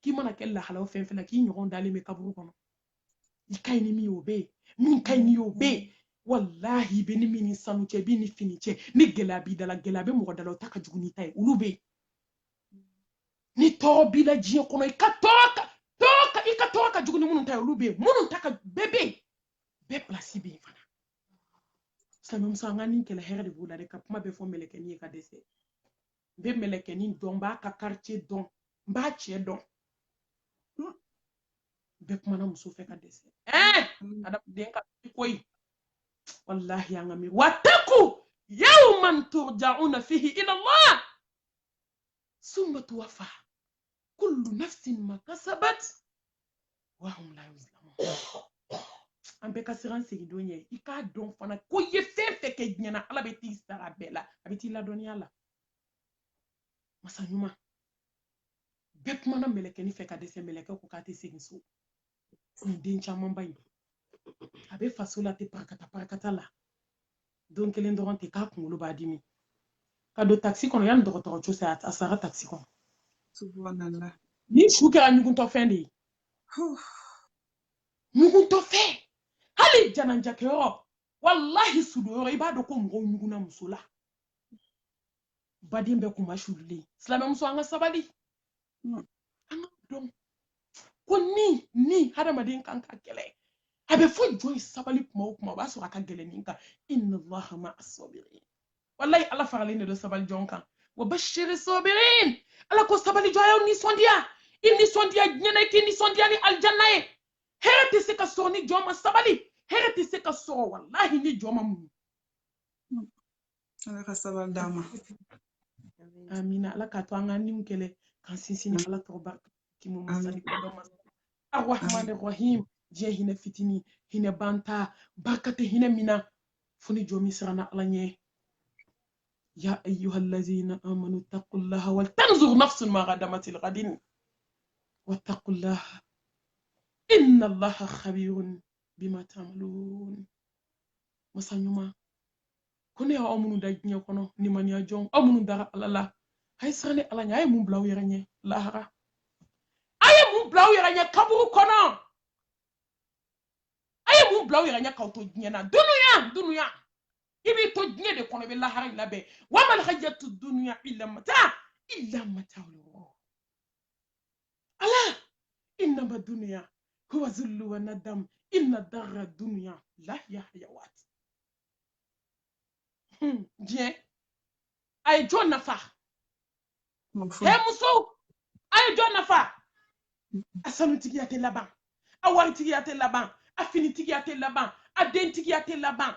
k'i mana kɛ lahalaw fɛn fɛn na k'i ɲɔgɔn dalen bɛ kaburu kɔnɔ i ka ɲi ni min ye o bɛ yen min ka ɲi ni o bɛ yen wallahi i bɛ ni min ni sanu cɛ i bɛ ni fini cɛ ni gɛlɛya b'i da la gɛlɛya bɛ mɔgɔ da la o ta ka jugu n'i ta ye olu bɛ yen ni tɔɔrɔ b'i la diɲɛ kɔnɔ i ka tɔɔrɔ ka jugu ni minnu ta ye olu bɛ yen minnu ta ka bɛɛ bɛ yen bɛɛ pilasi bɛ yen fana silamɛmuso an ka nin kɛlɛ hɛrɛ de b'o la de ka kuma bɛɛ fɔ mɛlɛkɛnin ye ka dɛsɛ n bɛ mɛlɛkɛnin dɔn n b'a ka quartier dɔn n b'a cɛ dɔn bɛɛ kumana muso fɛ ka dɛsɛ adamaden ka koyi wallahi an ka mi wattaqu yawman turja'una fihi ila Allah summa tuwaffa kullu nafsin ma kasabat wa hum la yuzlamun an bɛɛ ka siran segin don ye i k'a dɔn fana ko ye fɛn fɛn kɛ diɲɛ na ala bɛ t'i sara bɛɛ la a bɛ t'i ladɔnniya la masa ɲuman bɛɛ kumana mɛlɛkɛnin fɛ ka dɛsɛ mɛlɛkɛ ko k'a tɛ segin so nin den camanba in a bɛ faso la ten parakata la don kelen dɔrɔn tɛ k'a kunkolo b'a dimi ka don taxi kɔnɔ yanni dɔgɔtɔrɔso se a sara taxi kɔnɔ subhanallah ni su kɛra ɲuguntɔfɛn de ye ɲuguntɔfɛn hali janajakɛyɔrɔ wallahi sudoyɔrɔ i b'a dɔn ko mɔgɔw ɲuguna muso la baden bɛɛ kun ma surulen silamɛmuso an ka sabali an ka dɔn ko ni hadamaden kan ka kɛlɛ a bɛ fɔ jɔn ye sabali kuma o kuma o b'a sɔrɔ a ka gɛlɛn nin kan inna allaha ma'a sabirin wallahi ala faralen de don sabali jɔn kan wa bashiri sabirin ala ko sabali jɔn y'aw nisɔndiya i nisɔndiya diɲɛ na i k'i nisɔndiya ni aljanna ye hɛrɛ tɛ se ka sɔrɔ ni jɔn ma sabali hɛrɛ tɛ se ka sɔrɔ wallahi ni jɔn ma muɲu ala ka sabali d'an ma amina ala k'a to an ka niw kɛlɛ k'an sinsin ni ala tɔgɔ barika k'i mu masali kodɔn masa arrahman arrahim diɲɛ hinɛ fitini hinɛ banta barkate hinɛ mina foni jomi sirana ala ɲɛ ya ayyuhallazina amanu taqullaha wal tanzur nafsun ma qaddamat lighadin wattaqullaha inna allaha khabirun bima ta'malun masanyuma kone ya amunu da diɲɛ kɔnɔ ni maniya jɔn amunu dara ala la hay sirane ala ɲɛ ay mun bila u yɛrɛ ɲɛ lahara ay mun bila u yɛrɛ ɲɛ kaburu kɔnɔ ay mun bila u yɛrɛ ɲɛ k'aw to diɲɛ na dunuya ibi to diɲɛ de kɔnɔ i bɛ lahara labɛn wa mal hayatu dunya illa mata ala innama dunya huwa zullu wa nadam inna darra dunya la yahyawat diɲɛ a ye jɔn nafa he muso a ye jɔn nafa a sanutigiya tɛ laban a waritigiya tɛ laban a finitigiya tɛ laban a dentigiya tɛ laban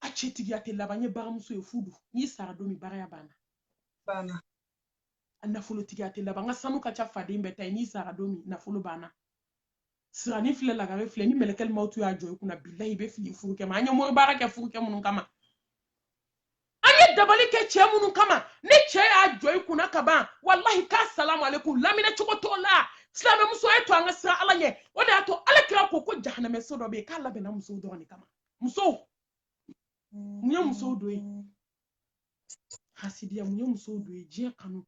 a cɛtigiya tɛ laban n ye baramuso ye fudu n'i sara don min baraya banna a nafolotigiya tɛ laban n ka sanu ka ca faden bɛɛ ta ye n'i sara don min nafolo banna sirani filɛ lagare filɛ ni mɛlɛkɛli mawutu y'a jɔ i kunna bilahi i bɛ fili furukɛ ma an ye mori baara kɛ furukɛ minnu kama an ye dabali kɛ cɛ minnu kama ni cɛ y'a jɔ i kunna ka ban wallahi k'a salamu alaikum lamina cogo t'o la silamɛmuso ye to an ka siran ala ɲɛ o de y'a to ala kira ko jahanamɛ so dɔ bɛ yen k'a labɛnna musow dɔrɔn de kama musow mun ye musow don ye hasidiya mun ye musow don ye diɲɛ kanu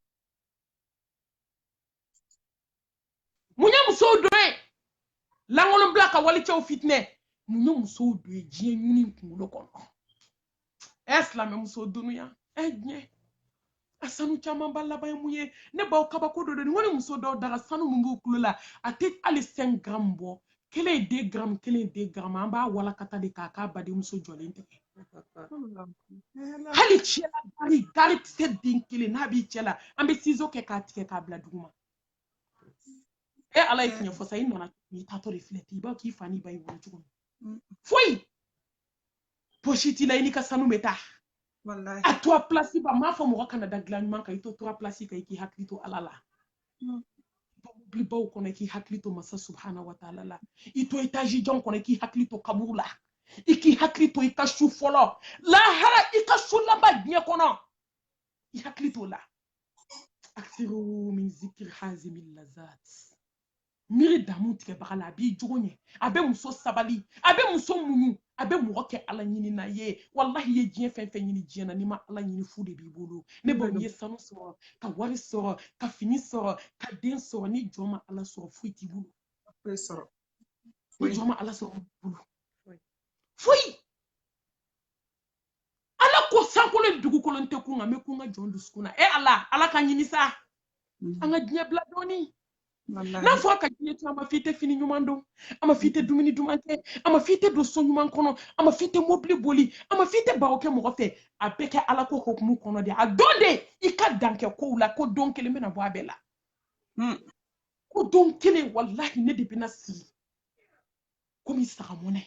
mun ye musow don ye lankolon bila ka walicɛw fitinɛ mun ye musow don ye diɲɛ ɲini kunkolo kɔnɔ silamɛmuso dunuya diɲɛ a sanu caman ba laban ye mun ye ne baw kabako dɔ ni wani muso dɔw daga sanu mun b'u kulo la a tɛ hali 5 gram bɔ 1 gram an b'a walakata de k'a badenmuso jɔlen tigɛ hali cɛla gari tɛ se den kelen n'a b'i cɛla an bɛ ciseau kɛ k'a tigɛ k'a bila duguma ala ye tiɲɛ fɔ sa i nana i taatɔ de filɛ ten i b'a k'i fa n'i ba y'i wolo cogo min foyi posi t'i la i n'i ka sanu bɛ taa a to a place ba m'a fɔ mɔgɔ kana da dilan ɲuman kan i to a place kan i k'i hakili to ala la mobilibaw kɔnɔ i k'i hakili to masa subhanahu wa ta'ala la i to étage jɔn kɔnɔ i k'i hakili to kaburu la i k'i hakili to i ka su fɔlɔ lahara i ka su laban diɲɛ kɔnɔ i hakili to la aksiru min zikri hazimil lazat miiri damu tigɛbaga la a b'i jogo ɲɛ a bɛ muso sabali a bɛ muso muɲu a bɛ mɔgɔ kɛ ala ɲini na ye wallahi i ye diɲɛ fɛn fɛn ɲini diɲɛ na n'i ma ala ɲini fu de b'i bolo ne baw ye sanu sɔrɔ ka wari sɔrɔ ka fini sɔrɔ ka den sɔrɔ ni jɔn ma ala sɔrɔ foyi t'i bolo ni jɔn ma ala sɔrɔ bolo foyi ala ko sankolo dugukolo tɛ kun nka n bɛ kun ka jɔn dusukun na ala ka ɲini sa an ka diɲɛ bila dɔɔni n'a fɔra ka diɲɛ to a ma f'i tɛ fini ɲuman don a ma f'i tɛ dumuni duman kɛ a ma f'i tɛ don so ɲuman kɔnɔ a ma f'i tɛ mobili boli a ma f'i tɛ baro kɛ mɔgɔ fɛ a bɛɛ kɛ ala ko hukumu kɔnɔ de a don de i ka dan kɛ kow la ko don kelen bɛna bɔ a bɛɛ la ko don kelen wallahi ne de bɛna sigi komi saga mɔnɛ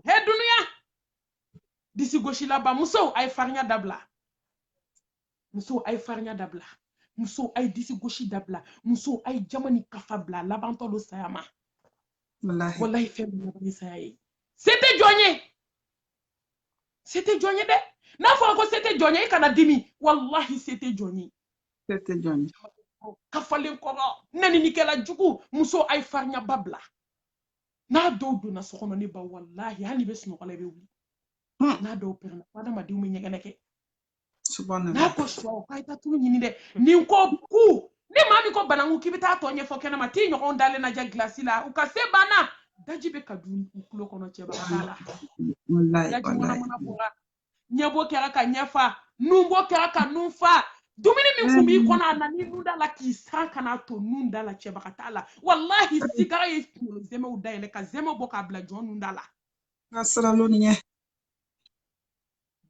he dunuya disi gosi laban musow a ye farinya dabila musow a ye farinya dabila muso ay disi gosi dabila muso ay jamani kafa bila labantɔ lo saya ma wallahi fɛn min labani saya ye c'était jɔn ye dɛ n'a fɔra ko c'était jɔn ye i kana dimi wallahi c'était jɔn ye kafalen kɔrɔ nɛninikɛla jugu muso ay farinya ba bila n'a dɔw donna so kɔnɔ ne ba wallahi hali bɛ sunɔgɔ la i bɛ wuli n'a dɔw pɛrɛnna adamadenw bɛ ɲɛgɛnɛ kɛ n'a ko suwa k'a ta tulu ɲini dɛ nin ko ku ni maa min ko bananku k'i bɛ taa tɔ ɲɛfɔ kɛnɛma t'i ɲɔgɔn dalen lajɛ gilasi la u ka se banna daji bɛ ka dun u tulo kɔnɔ cɛba la daji mana bɔra ɲɛbo kɛra ka ɲɛfa nunbo kɛra ka nun fa dumuni min kun b'i kɔnɔ a na ni nun da la k'i san ka n'a to nun da la cɛba t'a la wallahi sigara ye kunkolo zɛmɛw dayɛlɛ ka zɛmɛ bɔ k'a bila jɔn nun da la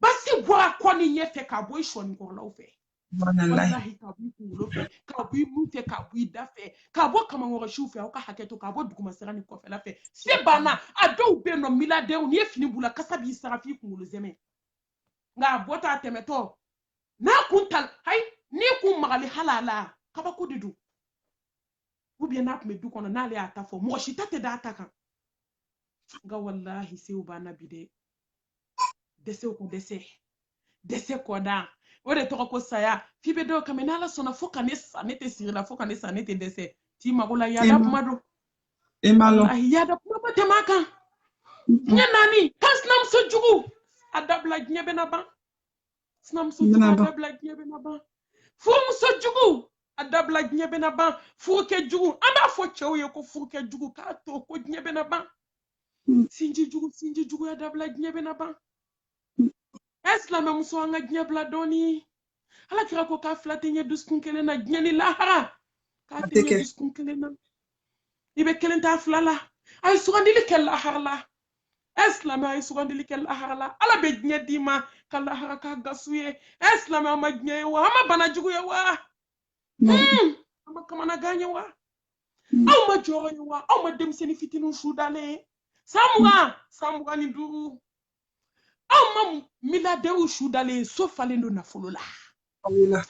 basi bɔra kɔ ni ɲɛfɛ k'a bɔ i sɔni kɔrɔlaw fɛ wallahi k'a bɔ i kunkolo fɛ k'a bɔ i mun fɛ k'a bɔ i da fɛ k'a bɔ kamankɔrɔsiw fɛ aw ka hakɛ to k'a bɔ dugumasira ni kɔfɛla fɛ se banna a dɔw bɛ yen nɔ miliyadenw n'i ye fini bula kasa b'i sara f'i kunkolo zɛmɛ nka a bɔtɔ a tɛmɛtɔ n'a kun ta n'i kun magali halala kabako de don ou bien n'a me du kono n'ale ata fo mo shi tate da ata kan ga wallahi sai uba na bide dese ko dese ko da o de to ko saya fi be do kamena la sona fo kanesa nete sirila fo kanesa nete dese ti magola ya da mado Emalo. wallahi ya da kuma te maka nya nani kasnam so jugu adabla nyebe na ba snam so jugu adabla nyebe na ba fu so jugu adabla nyebe na ba fu ke jugu anda fo chewe ko fu ke jugu ka to ko nyebe na ba sinji jugu adabla nyebe na ba Eslama muso anga nyebla doni ala kira ko ka flate nye duskun kele na nyani lahara ka te nye duskun kele na ibe kelen ta flala ay sugandili kel lahara la Eslama ay sugandili kel lahara la ala be nye dima ka lahara ka gasuye Eslama ma nye wa ama bana jugu ya wa ama kamana ganye wa aw ma joro ya wa aw ma dem seni fitinu shudale samuga ni duru aw miliardaire shudale so falendo na folola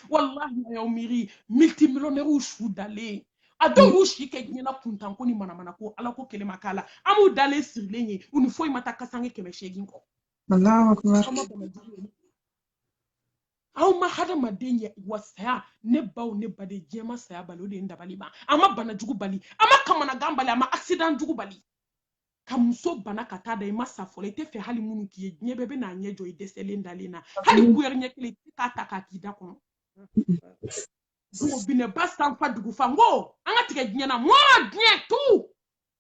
wallahi ya umiri multimillionnaire shudale ado shi ke nyina kuntan ko ni manamana ko ala ko kele makala amu dale sirlenye uni foi mata kasange keme shegin ko Allahu akbar aw ma hada madenye wasaya ne baw ne bade jema saya balo de ndabali ba ama bana jugu bali ama kamana gambali ama accident jugu bali kamuso bana kata da ima safole te fe hali munu ki nye bebe na nye joy desele ndalina hali kuyer nye kile kata kakida kono bine basta fa dugu fa ngo anga tige nye na mwa nye tu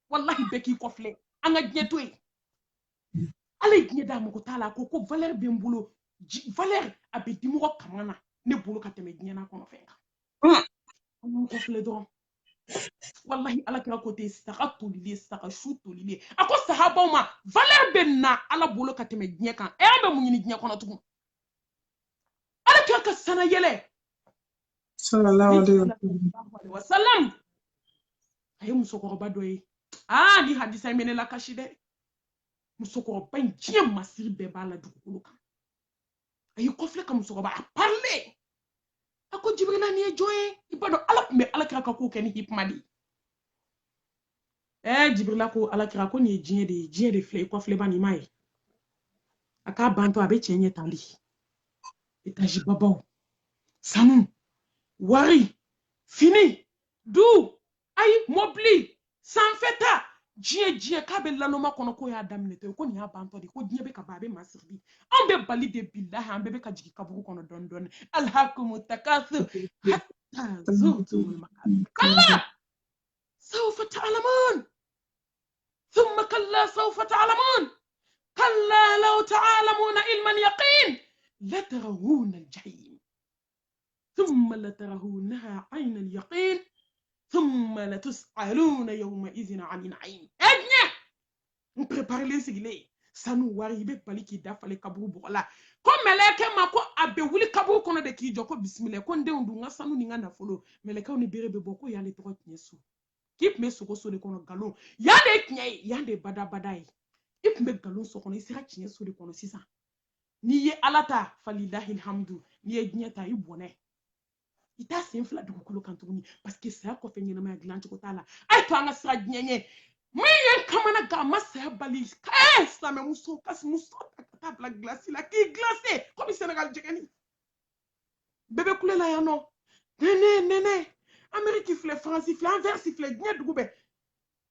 wallahi beki kofle anga nye tu ale nye da moko tala ko Valère bembulo Valère abedi mo kamana ne bulu kateme nye na kono fenga kofle don wallahi ala kira kote saka tolile saka shu tolile ako sahaba ma Valère benna ala bolo kateme nye kan e ambe munyini nye kono tugun ala kira ka sana yele sallallahu alaihi wasallam ayi musokoroba doye ni hadisa mene la kashide musokoroba njie masiri beba la dugukolo kan ayi kofle ka musokoroba a parler ako jibrila ni joye ibado ala me ala kira ka ko ken hipmadi jibrila ko ala kira ko ni jie de fle kofle bani mai aka banto abe chenye tali itaji babao sanu wari fini du ay mobli sanfeta jie kabe lanoma kono ko ya damine to ko ni ya banto de ko jie be ka babe masirbi ambe bali de billahi ambe be ka jigi kaburu kono don alhaqum takathur hatta zurtumul maqabir kalla sawfa ta'lamun thumma kalla sawfa ta'lamun kalla law ta'lamuna ilman yaqin la tarawuna al-jahim ثم لترهونها عين اليقين ثم لتسألون يومئذ عن النعيم ادنا prépare les sigles sanu wari be bali ki dafale kaburu bola ko meleke mako abe wuli kaburu kono de ki joko bismillah ko nde ndu ngasanu ni ngana folo meleke oni berebe boko yale to nyesu kip me soko so de kono galon yande knyai yande badai ip me galon so kono isira nyesu de kono sisa ni ye alata falillahi alhamdu ni ye nyata ibone ita senfla dugukolo kan tuguni parce que ça ko fe nyina ma glanche ko tala ay to anga sra nyenye miyen kamana ga masa bali sa me muso kas muso ta bla glace la ki glacé comme Sénégal jegeni bébé coulé la yano nene Amérique flé France flé Anvers flé nya dugube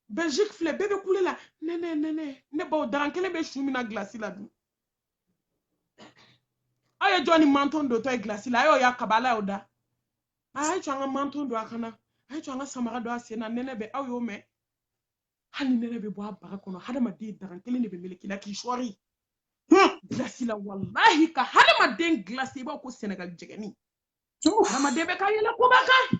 Belgique flé bébé coulé la nene ne bo dankele be shumina glace la du ay Johnny Manton do to glace la yo ya kabala oda ay changa manton do akana ay changa samara do asena nene be aw yo me hani nene be bo abara kono hada ma de daran kele ne be meleki la ki shori glace la wallahi ka hada ma den glace ba ko Sénégal jegeni hada ma de be ka yela ko baka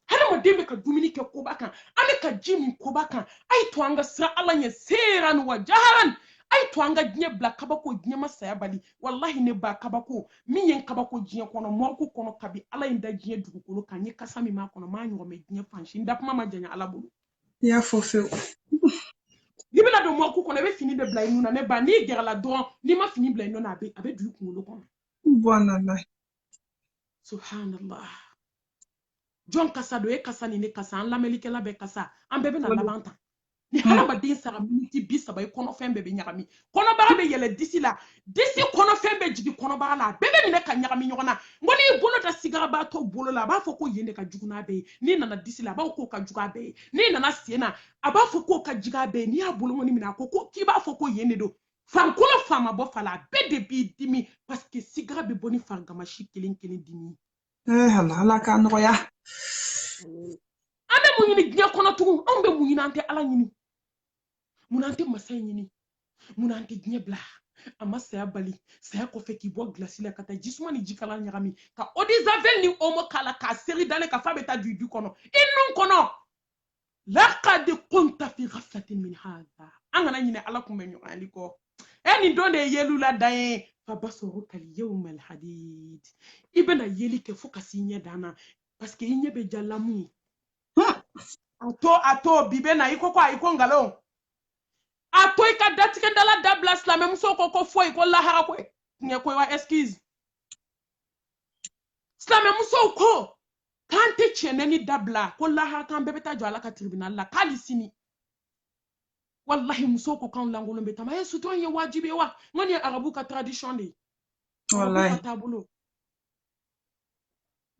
hada ma de be ka dumini ke ko baka ame ka jimi ko baka ay to anga sra alanya seran wa jaharan ay to anga gne black kabako gne masaya bali wallahi ne ba kabako miyen kabako gne kono morku kono kabi ala inda gne dugukolo kanye kasami ma kono ma nyo me gne fanshi ndap mama janya ala bulu ya fofo libela do morku kono be fini be blay nuna ne ba ni gerla don ni ma fini blay nuna abe du kulo kono subhanallah subhanallah John kasa do e kasa ni ne kasa an lamelike la be kasa an bebe na labanta ni halaba din sara miniti bi saba e kono fembe be nyagami kono bara be yele disi la disi kono fembe jigi kono bara la bebe ne ka nyagami nyogona ngoni bolo da sigara ba to bolo la ba fo ko yende ka juguna be ni nana disi la ba ko ka juga be ni nana siena aba fo ko ka jiga be ni abolo ngoni mina ko ki ba fo ko yende do fankono fama bo fala be de bi dimi parce que sigara be boni fargama shi kilin dimi Allah ka noya. Ambe munyini gnya kono tugu ambe munyini ante ala nyini munante masay nyini munante gnya bla ama saya bali saya ko fe ki bo glace la kata jisuma ni jikala nyagami ka odizavel ni omo kala ka seri dale ka fa beta du kono inun kono laqad kunta fi ghaflatin min hadha angana nyine ala kumenyo aliko eni donde yelula daye fa basoruka al-yawm al-hadid ibena yeli ke fuka sinye dana parce que inye be jalamu ato bibe na iko kwa iko ngalo ato ika datike dala dabla slame muso ko fo iko lahara ko nye ko wa excuse slame muso ko kante chene ni dabla ko lahara kan bebeta jo ala ka tribunal la kali sini wallahi muso ko kan langolo mbeta ma yesu to ye wajibe wa ngani arabu ka tradition de Wallahi. tabulo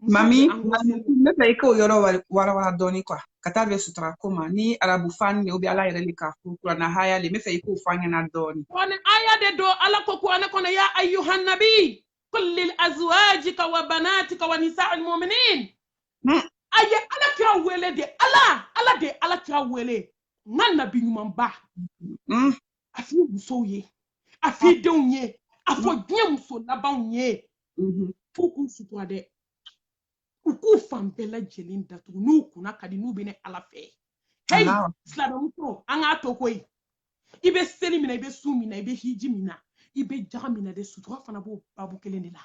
Mami, me fay ko yoro wala doni kwa. Kata be sutra koma ni arabu fan ne obi ala yere ka fu na haya le me fay ko fanya na doni. wani aya de do ala ko ko ana ya ayyuhan nabi qul lil azwajika wa banatika wa nisa'il mu'minin aye ala kira wele de ala kira wele nan nabi nyuman ba afi muso ye afi denye afo gye muso laban ye fuku sutura de uku fambela jelin datu nu kuna kadi nu bene ala fe hey slaba muso anga to koy ibe seli mina ibe su mina ibe hiji mina ibe jaga mina de sutura fana bo babu kelene la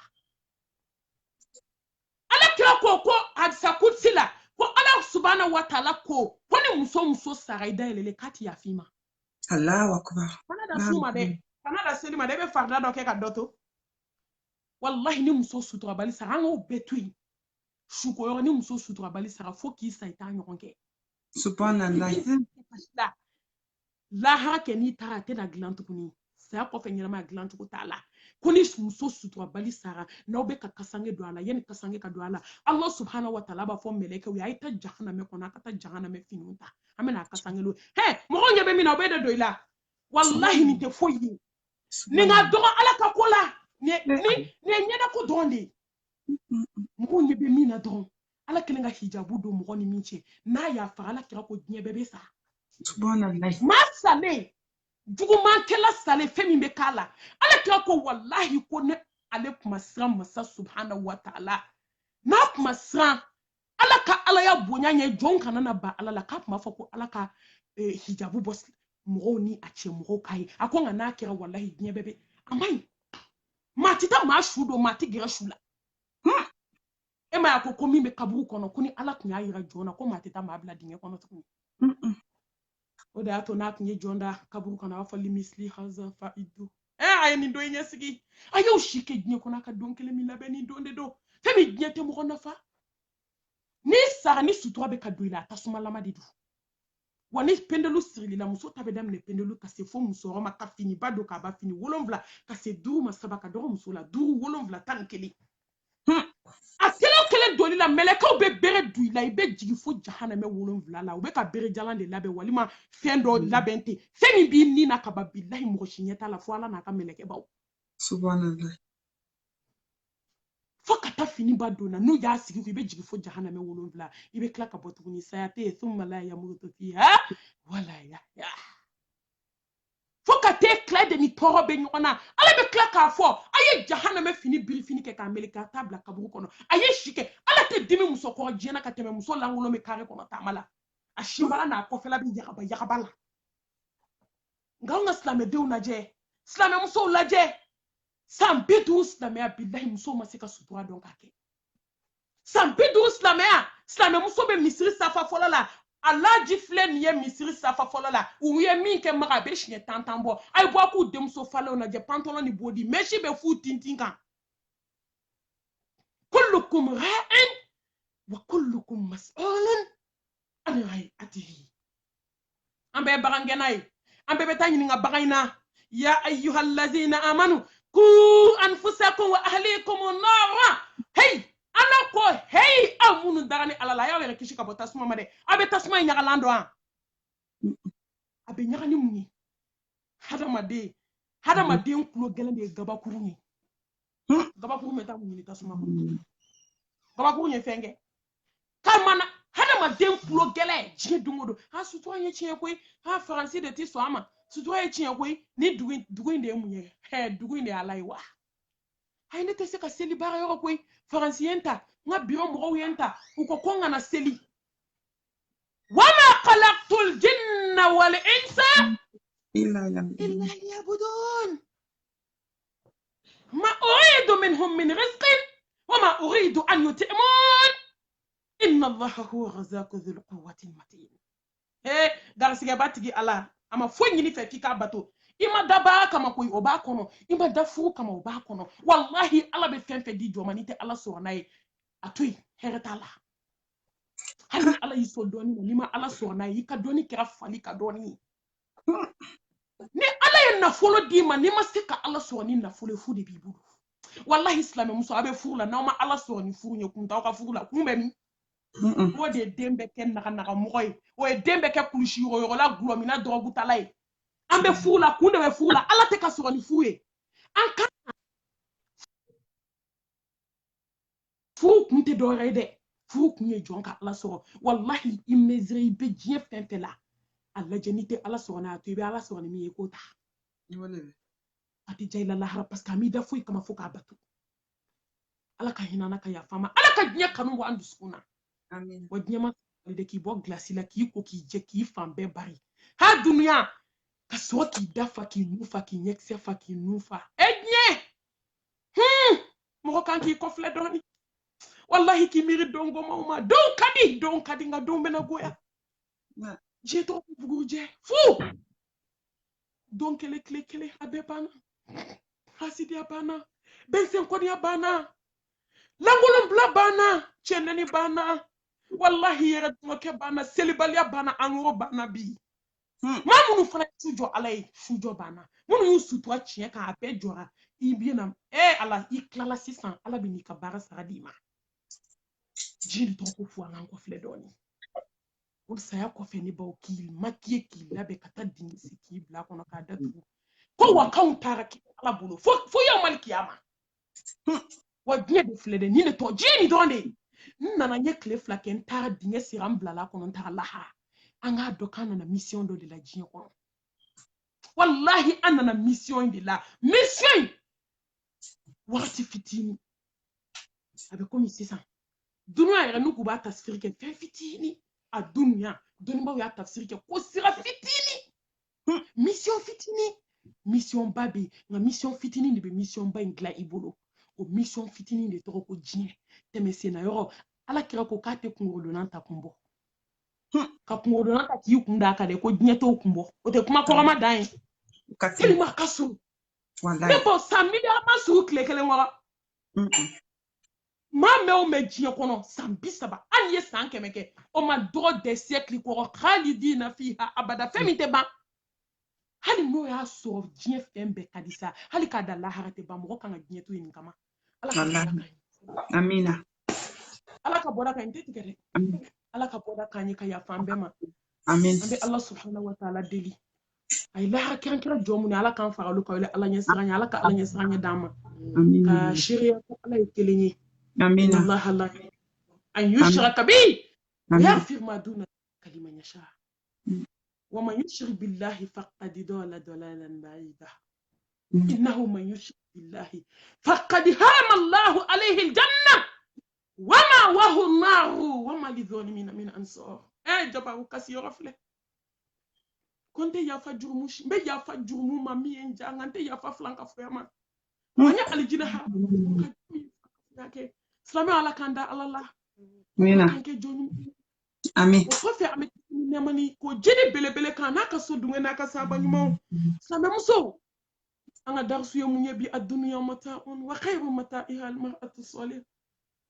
ala kira ko hadisa kutsila ko ala subhanahu wa ta'ala ko ni muso saraida elele kati ya fima Allahu akbar fana da suma de fana da seli ma de be farda do ke ka doto wallahi ni muso sutura bali saranga betui shuko yoro ni muso sutura bali sara fo ki sa ita nyoronke subhanallah la hake ni tara te na glantu kuni sa ko fe nyama glantu ko tala kuni muso sutura bali sara na obe ka kasange do ala yen kasange ka do ala Allah subhanahu wa ta'ala ba fo meleke wi ayta jahannama ko na kata jahannama finunta amena kasange lo he mo nge be mina obe do ila wallahi ni te fo yi ni nga do ala ka kola ni nyeda ko donde mo nge be mina do ala kelenga hijabu do mo ni minche na ya fa ala kira ko nye bebe sa subhanallah masale juguman kela sale femi be kala ala kira ko wallahi ko ne ale kuma sran masa subhanahu wa ta'ala na kuma sran ala ka ala ya bonya nye jon kana na ba ala la ka kuma fa ko ala ka hijabu bos mo ni a che mo kai akonga na kira wallahi nye bebe amai matita ma shudo mati gira shula ema yako komi me kaburu kono kuni ala kunya yira jona ko matita ma bla dinge kono tukuni o da to na kunye jonda kaburu kono wa fali misli haza faidu ay ni do nya sigi ayo shike dinge kono ka donkele mi labe ni donde do femi dinge te mo kono fa ni sara ni sutura be ka doila tasuma lama didu wani pendelu sirili la muso tabe dam ne pendelu ka se fo muso roma ka fini bado ka ba fini wolomvla ka se duru masaba ka do muso la duru wolomvla tankeli aselo kele doli la melekaw be bere duila ibe jigi fo jahannama wolomvla la ube ka bere jalan de labe walima fendo labente femi bi ni na ka ba billahi mo shinyeta la fo ala na ka meleke baw subhanallah fo kata fini bado na no ya sigi ibe jigi fo jahannama wolomvla ibe kla ka botuguni sayate thumma la yamutu fiha wala ya foka te clé de ni toro be nyona ala be clé ka fo aye jahannama fini biri fini ke ka meleka tabla kaburu kono aye shike ala te dimi muso ko jena ka teme muso langulo me kare kono tamala ashimbala na ko fela bi yakabala ngaunga slame de unaje slame muso ulaje sambidu slame billahi muso masika sutura don kake sambidu slame muso be misiri safa folala Allah jifle niye misiri safa folola uye minke maga be shine tantambo ay bo ku dem so falo na je pantalon ni body meshi be fu tintinga kullukum ra'in wa kullukum mas'ulun an ra'atihi ambe barangenay ambe betani nga bagaina ya ayyuhallazina amanu ku anfusakum wa ahlikum nara hey ana ko hey amunu darani alala ya wele kishika botasuma made abe tasuma nyagalando an abe nyagani muni hadamade nkulo gelende gabakuru ni gabakuru meta muni tasuma gabakuru nye fenge kamana hadamade nkulo gele je dungodo ha suto anye chie koi ha faransi de ti so ama suto anye chie koi ni duguin de munye he duguin de alaiwa hay ne tese ka seli bara yoro koi faransi yenta nga biro mo yenta uko konga na seli wama khalaqtul jinna wal insa illa liya'budun ma uridu minhum min rizqin wama uridu an yut'imun inna allaha huwa razzaqu dhul quwwati matin garsiga batigi ala ama fonyi ni fe kika bato ima daba kama koi oba kono ima dafu kama oba kono wallahi ala be fenfe di jomanite ala sornaye atui heretala hali ala yiso doni lima ala sornaye ka doni kira fali ka doni ni ala ye nafolo di ma ni ma se ka ala sorni nafolo fu de bibulu wallahi islam muso abe furula na ma ala sorni furu nye kunta ka furula kumbe mi o de dembe ken naka moy o e dembe ke kulushi yo la glomina drogu talay ambe furula kunde we furula ala te ka sorni fuye an ka fu kunte do rede fu kunye jonka ala soro wallahi imezre be jie fenfela alla jenite ala sorna to be ala sorni mi ekota ati jayla la har parce que mi da fuy kama fuka batu ala ka hinana ka ya fama ala ka nya kanu wa andu suna amin wa nyama de ki bo glasi la ki ko ki je ki fambe bari ha dunya ka so ki dafa ki nufa ki nyekse fa ki nufa enye mo kan ki ko fle doni wallahi ki miri dongo mama don kadi nga dombe na goya j'ai trop buguje fou donc les clés abe bana hasidi abana bensen kodi abana langolon bla bana chenani bana wallahi yere moke bana selibali bana angoro bana bi mamunu fana sujo alay sujo bana munu yusutu achie ka abe jora ibina ala iklala 600 ala bini ka bara saradima jili trop fou ango fledoni on saya ko feni ba ki makiye ki labe kata dinisi ki bla kono ka datu ko wa countara ki ala bulu fo ya mal kiyama wa bien de flede ni ne to jini donde nana nye kle flaken tar dinge siram bla la kono tar laha anga dokana na mission do de la jini kono wallahi anana mission de la mission wakati fitini abe komi 600 dunya ya nuku ba tasfirike fe fitini a dunya doni ba ya tafsirike ko sira fitini mission fitini mission babi nga mission fitini ni be mission ba ingla ibolo o mission fitini de to ko jine teme sena yoro ala kira ko kate kungolo nanta kumbo ka kungolo nanta ki kunda ka de ko jine to kumbo o te kuma ko ramadan ka ma kasu wallahi me bo samidi amasu klekele ngora ma me o me jie kono sambisaba anye sankemeke o ma droit des siècles ko khalidina fiha abada femite ba hali no ya so jie fembe kadisa hali kada la harate ba mo kan jie to yin kama amina ala ka boda kan tete kere ala ka boda kan ka ya fambe ma amin ambe Allah subhanahu wa ta'ala deli ay la kan kira jomu ni ala kan faralu ko ala nyesranya ala ka ala nyesranya dama amin ka shiriya ko ala yekelenyi amin Allah la an yushraka bi yaghfir ma duna kalima yasha wa man yushrik billahi faqad dalla dalalan ba'ida innahu man yushrik billahi faqad harama Allah alayhi aljanna wa ma'wahu an-nar wa ma lidh-dhalimin min ansar jaba ukasi yorofle konte ya fa jurmush be ya fa jurmu mami enja ngante ya fa flanka frema anya alijina ha yake salamu ala kanda Allah mina kanke joni amin o fofe ame nemani ko jede bele kan naka so dunga naka saba nyumo salamu muso anga darsu yo munye bi ad-dunya mata'un wa khayru mata'iha al-mar'atu salih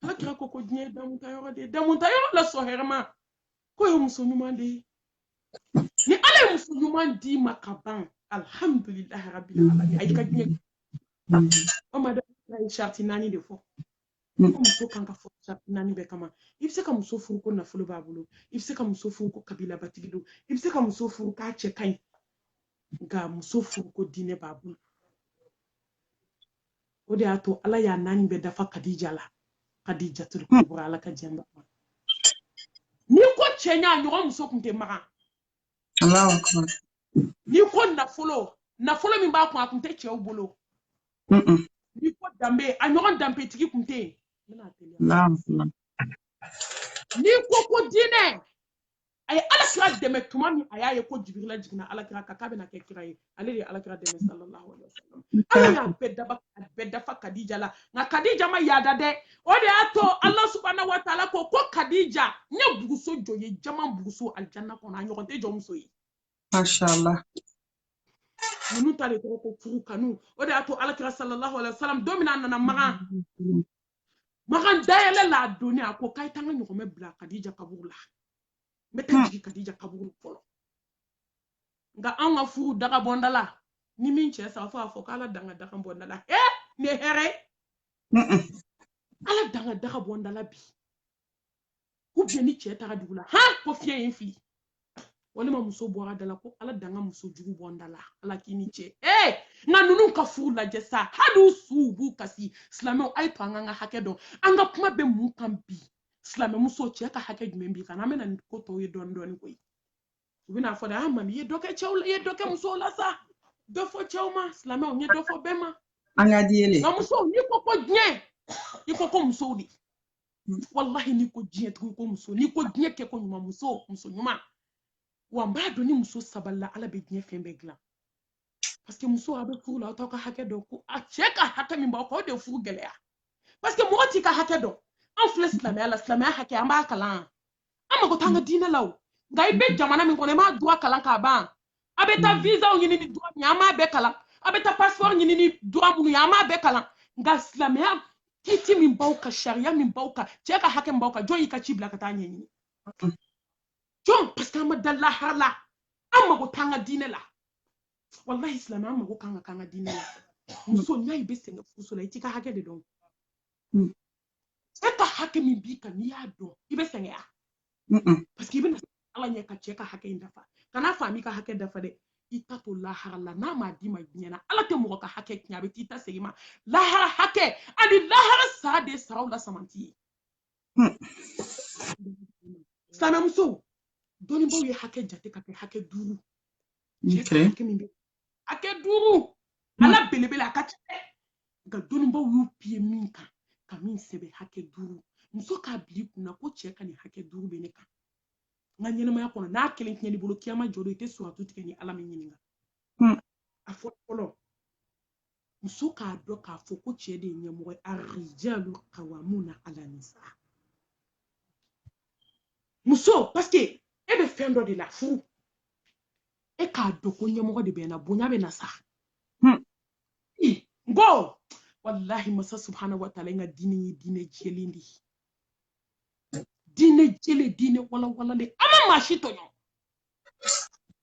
ala kira ko ko diɲɛ damunta yɔrɔ de damunta yɔrɔ la sɔn hɛrɛ ma ko ye muso ɲuman de ye ni ala ye muso ɲuman d'i ma ka ban alhamdulilahi rabbil alamin ayi ka diɲɛ o ma da ye sharti 4 de fɔ ko muso kan ka fɔ sharti 4 bɛɛ kama i bɛ se ka muso furu ko nafolo b'a bolo i bɛ se ka muso furu ko kabila batigi don i bɛ se ka muso furu k'a cɛ ka ɲi nka muso furu ko diinɛ b'a bolo o de y'a to ala y'a 4 bɛɛ dafa kadija la kadijatul kubra ala ka jɛn ba ni ko cɛ ɲa ɲɔgɔn muso kun tɛ magan Allahu akbar. ni ko nafolo min b'a kun a kun tɛ cɛw bolo ni ko danbe a ɲɔgɔn danbe tigi kun tɛ Allahu akbar. ni ko diinɛ a ye ala kira dɛmɛ tuma min a y'a ye ko jibirila jiginna ala kira kan k'a bɛna kɛ kira ye ale de ye ala kira dɛmɛ sallallahu alaihi wasallam ala y'a bɛɛ dafa kadija la nka kadija ma yaada dɛ o de y'a to ala subhanahu wa taala ko kadija n ye buguso jɔ ye jama buguso aljanna kɔnɔ a ɲɔgɔn tɛ jɔ muso ye Mashallah. ninnu ta de tɔgɔ ko furu kanu o de y'a to ala kira sallallahu alaihi wasallam don min a nana magan dayɛlɛ la a donni a ko k'a ye taa n ka ɲɔgɔmɛ bila kadija kaburu la n bɛ taa jigin kadija kaburu fɔlɔ nka an ka furu daga bɔnda la ni min cɛ sa fɔ a fɔ k'ala danga daga bɔnda la ne hɛrɛ ala danga daga bɔnda la bi ou bien ni cɛ taga dugu la ko fiɲɛ ye fili walima muso bɔra da la ko ala danga muso jugu bɔnda la ala k'i ni cɛ nka ninnu ka furu lajɛ sa hali u suw b'u kasi silamɛw a ye to an ka hakɛ dɔn an ka kuma bɛ mun kan bi silamɛmuso cɛ ka hakɛ jumɛn b'i kan an bɛna nin ko tɔw ye dɔɔni dɔɔni koyi u bɛna fɔ dɛ mami i ye dɔ kɛ cɛw la i ye dɔ kɛ musow la sa dɔ fɔ cɛw ma silamɛw n ye dɔ fɔ bɛɛ ma An ka di yɛlɛ. nka musow n'i ko ko diɲɛ i ko ko musow de wallahi n'i ko diɲɛ tugun ko muso n'i ko diɲɛ kɛ ko ɲuman muso ɲuman wa n b'a dɔn ni muso sabalila ala bɛ diɲɛ fɛn bɛɛ dilan parce que muso a bɛ furu la aw t'aw ka hakɛ dɔn ko a cɛ ka hakɛ min b'aw kan o de ye furu gɛlɛya parce que mɔgɔ t'i ka hakɛ dɔn an filɛ silamɛya la silamɛya hakɛ an b'a kalan an mago t'an ka diinɛ la o nka i bɛ jamana min kɔnɔ i m'a droit kalan k'a ban a bɛ taa visaw ɲini ni droit min ye an m'a bɛɛ kalan a bɛ taa passeport ɲini ni droit minnu ye an m'a bɛɛ kalan nka silamɛya kiiti min b'aw kan sariya min b'aw kan cɛ ka hakɛ min b'aw kan jɔn y'i ka ci bila ka taa ɲɛɲini jɔn parce que an ma da lahara la an mago t'an ka diinɛ la wallahi silamɛya an mago kan ka k'an ka diinɛ la muso n'a i bɛ sɛgɛn furuso la i t'i ka hakɛ de dɔn cɛ ka hakɛ min b'i kan n'i y'a dɔn i bɛ sɛgɛnya parce que i bɛna ala ɲɛ ka cɛ ka hakɛ in dafa kana faamu i ka hakɛ dafa dɛ i ta to lahara la n'a m'a d'i ma diɲɛ na ala tɛ mɔgɔ ka hakɛ tiɲɛ a bɛ t'i ta segin ma lahara hakɛ ani lahara sara de ye saraw la samanti ye silamɛmuso dɔnnibaw ye hakɛ jate ka kɛ hakɛ 5 cɛ ka hakɛ min bɛ hakɛ 5 ala belebele a ka ca dɛ nka dɔnnibaw y'u piye min kan ka min sɛbɛn hakɛ 5 muso k'a bila i kunna ko cɛ ka nin hakɛ 5 bɛ ne kan n ka ɲɛnamaya kɔnɔ n'a kelen tiɲɛ n'i bolo kiyama jɔ don i tɛ suratu tigɛ ni ala min ɲininka a fɔlɔ muso k'a dɔn k'a fɔ ko cɛ de ye ɲɛmɔgɔ ye arrijalu qawwamuna ala nisa muso parce que e bɛ fɛn dɔ de la furu e k'a dɔn ko ɲɛmɔgɔ de bɛ na bonya bɛ na sa n ko wallahi masa subhanahu wa taala n ka diinɛ ye diinɛ jɛlen de ye diinɛ jɛlen diinɛ walawalalen an ma maa si tɔɲɔ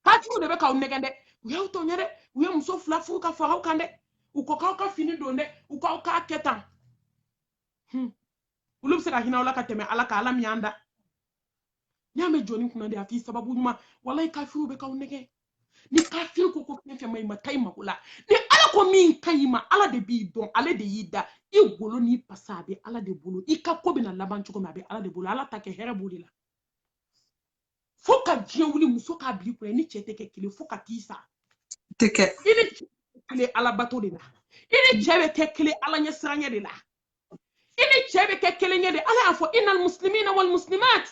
kafiriw de bɛ k'aw nɛgɛn dɛ u y'aw tɔɲɔ dɛ u ye muso 2 furu ka fara aw kan dɛ u ko k'aw ka fini don dɛ u k'aw k'a kɛ tan olu bɛ se ka hinɛ aw la ka tɛmɛ ala kan ala min y'an da n'i y'a mɛn jɔnni kunna de a f'i sababu ɲuman walayi kafiriw bɛ k'aw nɛgɛn ni kafiri ko ko fɛn fɛn ma ɲi ma taa i mago la ni ala ko min ka ɲi ma ala de b'i dɔn ale de y'i da i golo n'i pasa a bɛ ala de bolo i ka ko bɛna laban cogo min a bɛ ala de bolo ala ta kɛ hɛrɛ b'o de la fo ka diɲɛ wuli muso k'a bila i kunna ni cɛ tɛ kɛ kelen fo ka t'i sa Tɛ kɛ. i ni cɛ bɛ kelen alabato de la i ni cɛ bɛ kɛ kelen ala ɲɛ siranya de la i ni cɛ bɛ kɛ kelen ɲɛ de ala y'a fɔ innal muslimina wal muslimat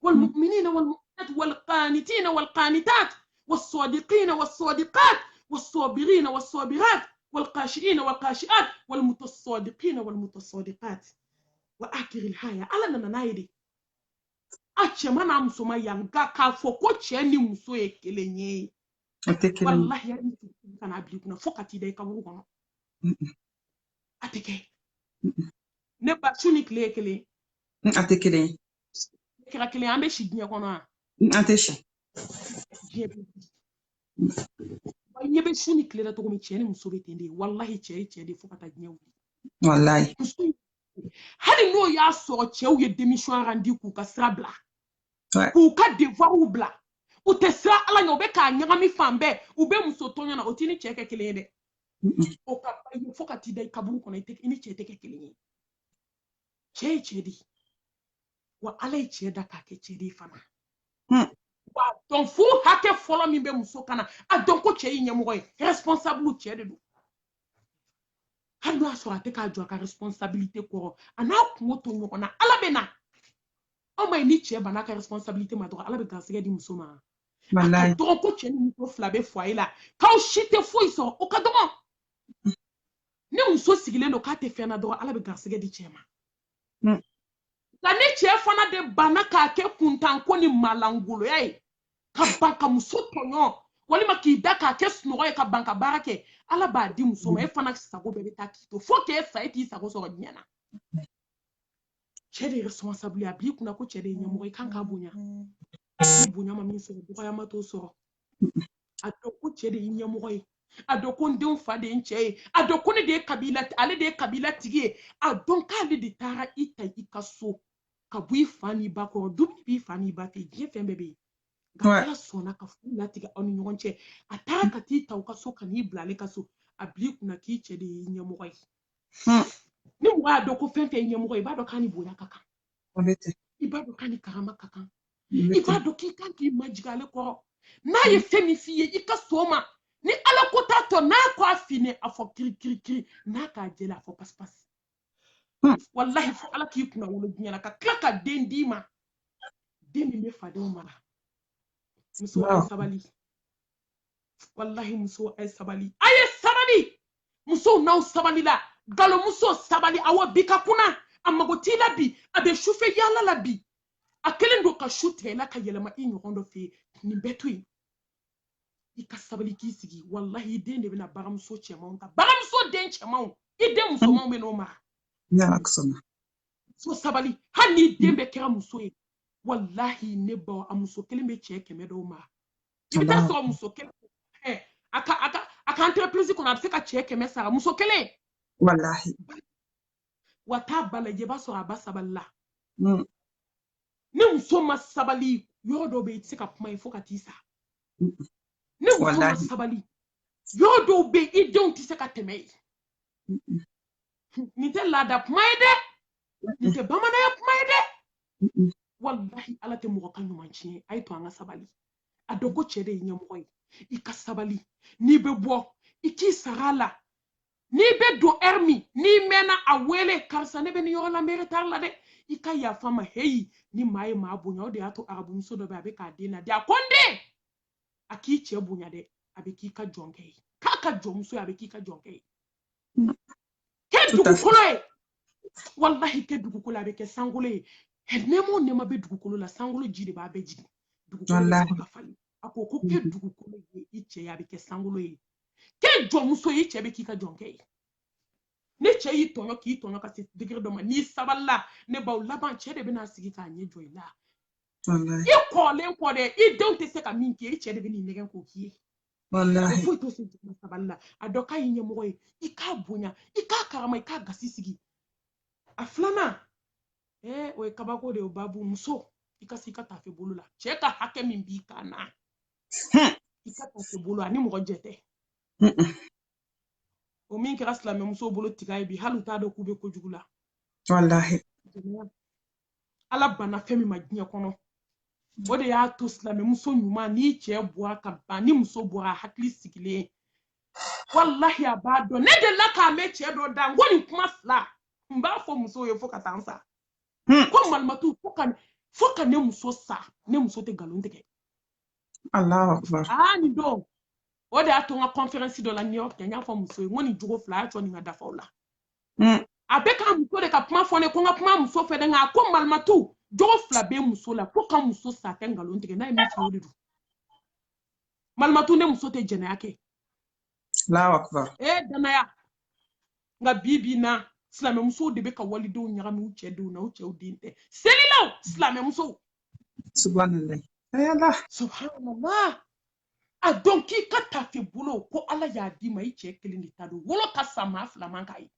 wal mu'minina wal mu'minat wal qanitina wal qanitat والصادقين والصادقات والصابرين والصابرات والقاشئين والقاشئات والمتصادقين والمتصادقات وآخر الحياة على ننايدي أتشما نامسوما يانغا كافو كوتشي ني مسو يكليني والله يا انت كان ابليكنا فوكاتي داي كابو كون اتيكي نبا سوني كلي Ate kelen. kira kelen an bɛ si diɲɛ kɔnɔ wa Ate si. diɲɛ bɛ ɲɛ bɛ su ni tile la cogo min cɛ ni muso bɛ ten de wallahi cɛ ye cɛ de fo ka taa diɲɛ wuli Wallahi. hali n'o y'a sɔrɔ cɛw ye démission randi k'u ka sira bila Ouais. k'u ka devoirs bila u tɛ sira ala ɲɛ u bɛ k'a ɲagami fan bɛɛ u bɛ muso tɔɲɔ na o t'i ni cɛ kɛ kelen ye dɛ o ka ba ye fo ka t'i da i kaburu kɔnɔ i ni cɛ tɛ kɛ kelen ye cɛ ye cɛ de wa ala ye cɛ da k'a kɛ cɛ de fana wa dɔn fu hakɛ fɔlɔ min bɛ muso kana a dɔn ko cɛ ye ɲɛmɔgɔ ye responsable cɛ de don hali n'o y'a sɔrɔ a tɛ k'a jɔ a ka responsabilité kɔrɔ a n'a kungo to ɲɔgɔn na ala bɛ na anw ma ye ni cɛ banna ka responsabilité ma dɔrɔn ala bɛ garisɛgɛ di muso ma a ka dɔgɔ ko cɛ ni muso fila bɛ foyer la k'aw si tɛ foyi sɔrɔ o ka dɔgɔ ni muso sigilen don k'a tɛ fɛn na dɔrɔn ala bɛ garisɛgɛ di cɛ ma nka ni cɛ fana de banna k'a kɛ kuntanko ni malangoloya ye ka ban ka muso tɔɲɔ walima k'i da k'a kɛ sunɔgɔ ye ka ban ka baara kɛ ala b'a di muso ma e fana sago bɛɛ bɛ taa k'i to fo k'e sa e t'i sago sɔrɔ diɲɛ na cɛ de ye responsable a b'i kunna ko cɛ de ye ɲɛmɔgɔ i kan k'a bonya ni bonya ma min sɔrɔ dɔgɔyama t'o sɔrɔ a dɔn ko cɛ de ye ɲɛmɔgɔ ye a dɔn ko n denw fa de ye n cɛ ye a dɔn ko ne de ye kabila ale de ye kabila tigi ye a dɔn k'ale de taara i ta i ka so ka bɔ i fa n'i ba kɔrɔ dumuni b'i fa n'i ba fɛ diɲɛ fɛn bɛɛ bɛ yen nka ala sɔnna ka furu latigɛ aw ni ɲɔgɔn cɛ a taara ka t'i ta u ka so ka n'i bila ale ka so a bil'i kunna k'i cɛ de ye ɲɛmɔgɔ ye ni mɔgɔ y'a dɔn ko fɛn fɛn ye ɲɛmɔgɔ ye i b'a dɔn k'a ni bonya ka kan i b'a dɔn k'a ni karama ka kan i b'a dɔn k'i kan k'i majigin ale kɔrɔ n'a ye fɛn min f'i ye i ka sɔn o ma ni ala ko t'a tɔ n'a ko a fini a fɔ kiri kiri kiri n'a k'a jɛla a fɔ pasi pasi wallahi fo ala k'i kunna wolo diɲɛ na ka tila ka den d'i ma den min bɛ fadenw mara muso a ye sabali wallahi muso a ye sabali a ye sabali muso n'aw sabali la galomuso sabali awɔ bi ka kunna a mago t'i la bi a bɛ sufɛ yaala la bi a kelen don ka su tigɛ i la ka yɛlɛma i ɲɔgɔn dɔ fɛ yen nin bɛɛ to yen i ka sabali k'i sigi wallahi i den de bɛna baramuso cɛmanw ta baramuso den cɛmanw i den musomanw bɛ n'o mara so sabali hali n'i den bɛɛ kɛra muso ye wallahi ne ba a muso kelen bɛ cɛ 100 dɔw mara i bɛ taa sɔrɔ muso kelen a ka entreprise kɔnɔ a bɛ se ka cɛ 100 sara muso kelen wallahi wa t'a ba lajɛ i b'a sɔrɔ a ba sabali la ni muso ma sabali yɔrɔ dɔw bɛ yen i tɛ se ka kuma ye fo ka t'i sa ni muso ma sabali yɔrɔ dɔw bɛ yen i denw tɛ se ka tɛmɛ yen nin tɛ laada kuma ye dɛ nin tɛ bamananya kuma ye dɛ wallahi ala tɛ mɔgɔ ka ɲuman tiɲɛ a ye to an ka sabali a dɔn ko cɛ de ye ɲɛmɔgɔ ye i ka sabali n'i bɛ bɔ i k'i sara a la n'i bɛ don heure min n'i mɛnna a wele karisa ne bɛ nin yɔrɔ la n bɛ retard la dɛ i ka yafa ma heyi ni maa ye maa bonya o de y'a to arabumuso dɔ bɛ a bɛ k'a den ladi a ko n den a k'i cɛ bonya dɛ a bɛ k'i ka jɔnkɛ ye k'a ka jɔnmuso ye a bɛ k'i ka jɔnkɛ ye kɛ dugukolo ye wallahi kɛ dugukolo a bɛ kɛ sankolo ye nɛma o nɛma bɛ dugukolo la sankolo ji de b'a bɛɛ jigin dugukolo bɛ sɔrɔ ka falen a ko kɛ dugukolo ye i cɛ ye a bɛ kɛ sankolo ye kɛ jɔnmuso ye i cɛ bɛ k'i ka jɔnkɛ ye ne cɛ y'i tɔɲɔ k'i tɔɲɔ ka se degré dɔ ma n'i sabalila ne baw laban cɛ de bɛna sigi k'a ɲɛ jɔ i la i kɔrɔlen kɔ dɛ i denw tɛ se ka min kɛ i cɛ de bɛ n'i nɛgɛn k'o k'i ye foyi t'o se jama sabali la a dɔn k'a ye ɲɛmɔgɔ ye i k'a bonya i k'a karama i k'a gasi sigi a filanan o ye kabako de ye o babu muso i ka se i ka tafe bolo la cɛ ka hakɛ min b'i kan na i ka tafe bolo ani mɔgɔ jɛ tɛ o min kɛra silamɛmuso bolo tiga ye bi hali u t'a dɔn k'u bɛ kojugu la wallahi ala banna fɛn min ma diɲɛ kɔnɔ o de y'a to silamɛmuso ɲuman n'i cɛ bɔra ka ban ni muso bɔra a hakili sigilen wallahi a b'a dɔn ne delila k'a mɛn cɛ dɔ da n ko nin kuma fila n b'a fɔ musow ye fo ka taa n sa ko malimatu fo ka ne muso sa ne muso tɛ nkalon tigɛ Allahu akbar nin don o de y'a to n ka conférence dɔ la New York n y'a fɔ muso ye n ko nin jogo fila a y'a cɔ nin ka dafa o la a bɛ ka muso de ka kuma fɔ ne ko n ka kuma muso fɛ dɛ nka a ko malimatu jogo fila bɛ muso la fo ka muso sa tɛ nkalon tigɛ n'a ye min fɔ o de don malimatu ne muso tɛ jɛnɛya kɛ Allahu akbar danaya nka bi na silamɛ muso de bɛ ka walidenw ɲagami u cɛ denw na u cɛw den tɛ selilaw silamɛ muso Subhanallah. Ay Allah. subhanallah a dɔn k'i ka tafe bolo ko ala y'a d'i ma i cɛ kelen de ta don wolo ka sa maa fila man k'a ye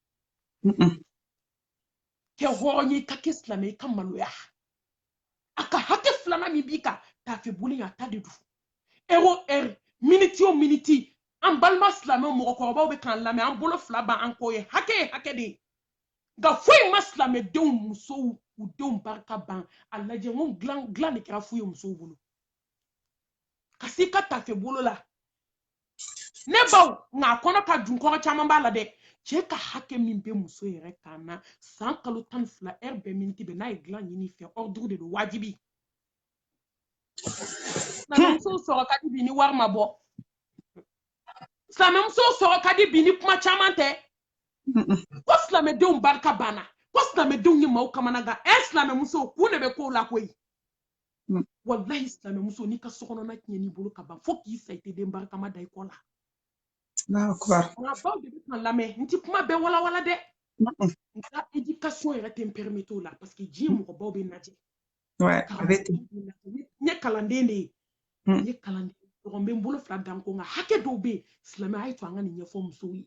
kɛ hɔrɔn ye i ka kɛ silamɛ i ka maloya a ka hakɛ filanan min b'i kan tafe bolo a ta de don ero miniti o miniti an balima silamɛ mɔgɔkɔrɔbaw bɛ k'an lamɛn an bolo fila ban an kɔ ye hakɛ ye hakɛ de ye nka foyi ma silamɛdenw musow u denw barika ban a lajɛ n ko dilan de kɛra fu ye musow bolo ka se i ka tafe bolo la ne baw nka a kɔnɔ ka dun kɔrɔ caman b'a la dɛ cɛ ka hakɛ min bɛ muso yɛrɛ kan na san kalo 12 bɛɛ miniti bɛ n'a ye dilan ɲini fɛ ordre de don wajibi silamɛmusow sɔrɔ ka di bi ni wari ma bɔ silamɛmusow sɔrɔ ka di bi ni kuma caman tɛ ko silamɛdenw barika banna ko silamɛdenw ye maaw kamanagan silamɛmusow kun de bɛ kow la koyi wallahi silamɛmuso n'i ka sokɔnɔna tiɲɛ n'i bolo ka ban fo k'i sa i tɛ den barikama da i kɔ la Allahu akbar. nka baw de bɛ kan lamɛn n tɛ kuma bɛɛ walawala dɛ nka éducation yɛrɛ tɛ n permettre o la parce que diɲɛ mɔgɔbaw bɛ najɛ Ouais, arrête. n ye kalanden de ye n ye kalanden dɔgɔn bɛ n bolo fila dan ko nka hakɛ dɔw bɛ yen silamɛ a ye to an ka nin ɲɛfɔ musow ye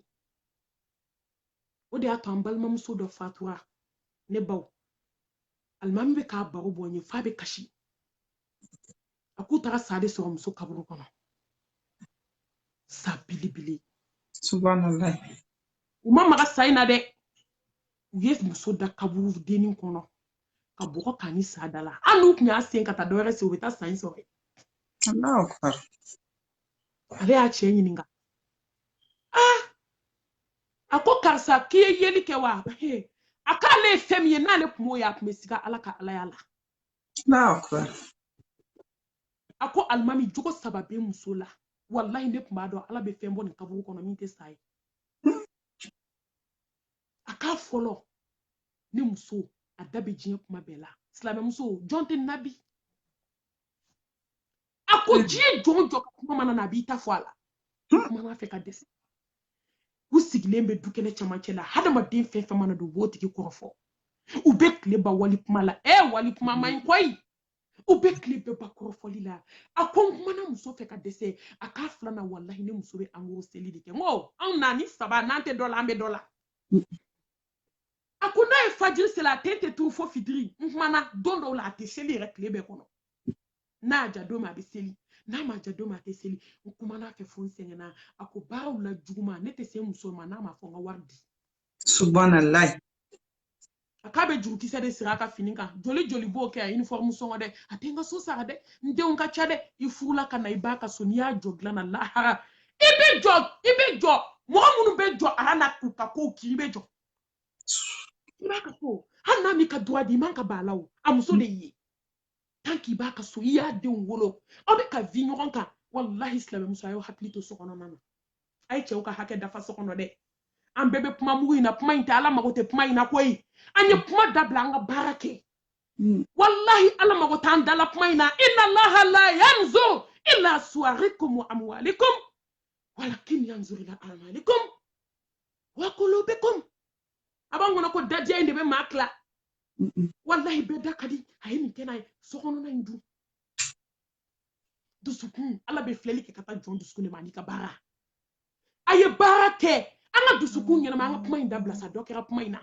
o de y'a to an balimamuso dɔ fatura ne baw alimami bɛ k'a baro bɔ n ye f'a bɛ kasi a k'u taara sa de sɔrɔ muso kaburu kɔnɔ sa belebele Subhanallah. u ma maga sa in na dɛ u ye muso da kaburu dennin kɔnɔ ka bɔgɔ k'a ni sa da la hali n'u tun y'a sen ka taa dɔwɛrɛ sen u bɛ taa sa in sɔrɔ Allahu akbar. ale y'a cɛ ɲininka a ko karisa k'i ye yeli kɛ wa a k'ale ye fɛn min ye n'ale kun m'o ye a tun bɛ siga ala ka alaya la Allahu akbar. a ko alimami jogo saba bɛ muso la wallahi ne tun b'a dɔn ala bɛ fɛn bɔ nin kaburu kɔnɔ min tɛ sa ye a k'a fɔlɔ ne muso a da bɛ diɲɛ kuma bɛɛ la silamɛmuso jɔn tɛ nabi a ko diɲɛ jɔn jɔ ka kuma mana na a b'i ta fɔ a la kuma b'a fɛ ka dɛsɛ u sigilen bɛ du kɛnɛ camancɛ la hadamaden fɛn fɛn mana don u b'o tigi kɔrɔfɔ u bɛ tile ba wali kuma la wali kuma man ɲi koyi u bɛ tile bɛɛ ba kɔrɔfɔli la a ko n kumana muso fɛ ka dɛsɛ a k'a filanan wallahi ne muso bɛ angoro seli de kɛ n ko anw na ni saba n'an tɛ dɔ la an bɛ dɔ la a ko n'a ye fajiri seli a den tɛ turu fo fitiri n kumana don dɔw la a tɛ seli yɛrɛ tile bɛɛ kɔnɔ n'a ja don min a bɛ seli n'a ma ja don min a tɛ seli n kumana fɛ fo n sɛgɛnna a ko baaraw la juguma ne tɛ se muso ma n'a ma fɔ n ka wari di Subhanallah. a k'a bɛ jurukisɛ de siri a ka fini kan joli joli b'o kɛ a uniforme sɔngɔ dɛ a tɛ n ka so sara dɛ n denw ka ca dɛ i furula ka na i b'a ka so n'i y'a jɔ dilan na lahara i bɛ jɔ mɔgɔ minnu bɛ jɔ ala na k'u ka kow k'i bɛ jɔ i b'a ka so hali n'a m'i ka droit di i man ka ban a la o a muso de y'i ye tant k'i b'a ka so i y'a denw wolo aw bɛ ka vi ɲɔgɔn kan wallahi silamɛmuso a y'aw hakili to so kɔnɔna na a ye cɛw ka hakɛ dafa so kɔnɔ dɛ an bɛɛ bɛ kuma mugu in na kuma in tɛ ala mago tɛ kuma in na koyi an ye kuma dabila an ka baara kɛ wallahi ala mago t'an dala kuma in na inna allaha la yanzur ila suwarikum wa amwalikum walakin yanzur ila amalikum wa qulubikum a b'an kɔnɔ ko dajɛ in de bɛ maa tila wallahi bɛɛ da ka di a ye nin kɛ n'a ye so kɔnɔna in dun dusukun ala bɛ filɛli kɛ ka taa jɔn dusukun de ma n'i ka baara a ye baara kɛ an ka dusukun ɲɛnama an ka kuma in dabila sa dɔ kɛra kuma in na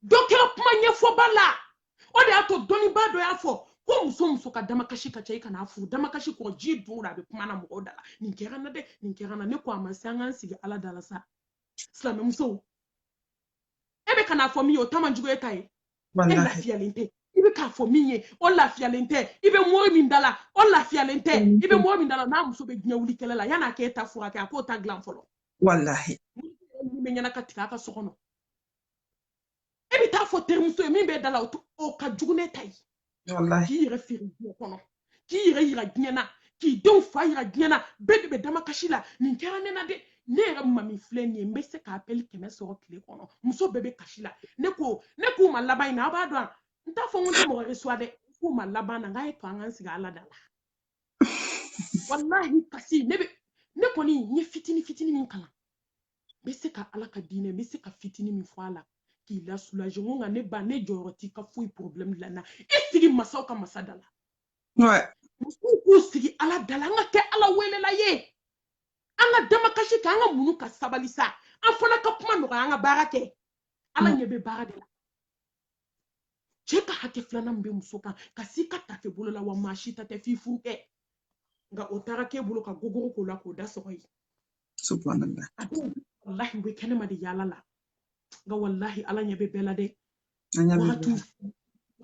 dɔ kɛra kuma ɲɛfɔba la o de y'a to dɔnnibaa dɔ y'a fɔ ko muso ka damakasi ka ca i kana furu damakasi kɔ ji don a bɛ kuma na mɔgɔw da la nin kɛra na dɛ nin kɛra na ne ko a ma se an k'an sigi ala da la sa silamɛmusow e bɛ ka n'a fɔ min ye o ta man jugu e ta ye e lafiyalen tɛ i bɛ k'a fɔ min ye o lafiyalen tɛ i bɛ mɔri min da la o lafiyalen tɛ i bɛ mɔri min da la n'a muso bɛ diɲɛ wuli kɛlɛ la yan'a k'e ta furakɛ a k'o ta dilan fɔlɔ Wallahi. min bɛ ɲɛna ka tigɛ a ka so kɔnɔ e bɛ taa fɔ terimuso ye min bɛ da la o ka jugu ne ta ye k'i yɛrɛ feere diɲɛ kɔnɔ k'i yɛrɛ yira diɲɛ na k'i denw fa yira diɲɛ na bɛɛ de bɛ damakasi la nin kɛra ne na dɛ ne yɛrɛ mami filɛ nin ye n bɛ se k'a appel 100 sɔrɔ tile kɔnɔ muso bɛɛ bɛ kasi la ne k'u ma laban in na aw b'a dɔn n t'a fɔ n ko n tɛ mɔgɔ reçoit dɛ k'u ma laban na n k'a ye to an k'an sigi ala da la wallahi kasi ne kɔni n ye fitini min kalan n bɛ se ka ala ka diinɛ n bɛ se ka fitini min fɔ a la k'i la soulager n ko nka ne ba ne jɔyɔrɔ t'i ka foyi problème dilan na i sigi masaw ka masa da la Ouais. musow k'u sigi ala da la an ka kɛ ala welela ye an ka damakasi kɛ an ka munu ka sabali sa an fana ka kuma nɔgɔya an ka baara kɛ ala ɲɛ bɛ baara de la cɛ ka hakɛ filanan min bɛ muso kan ka s'i ka tafe bolo la wa maa si ta tɛ f'i furu kɛ nka o taara k'e bolo ka gogoro k'o la k'o da sɔgɔ ye Subhanallah. a dɔw wallahi u bɛ kɛnɛma de yaala la nka wallahi ala ɲɛ bɛ bɛɛ la dɛ Anya wagatiw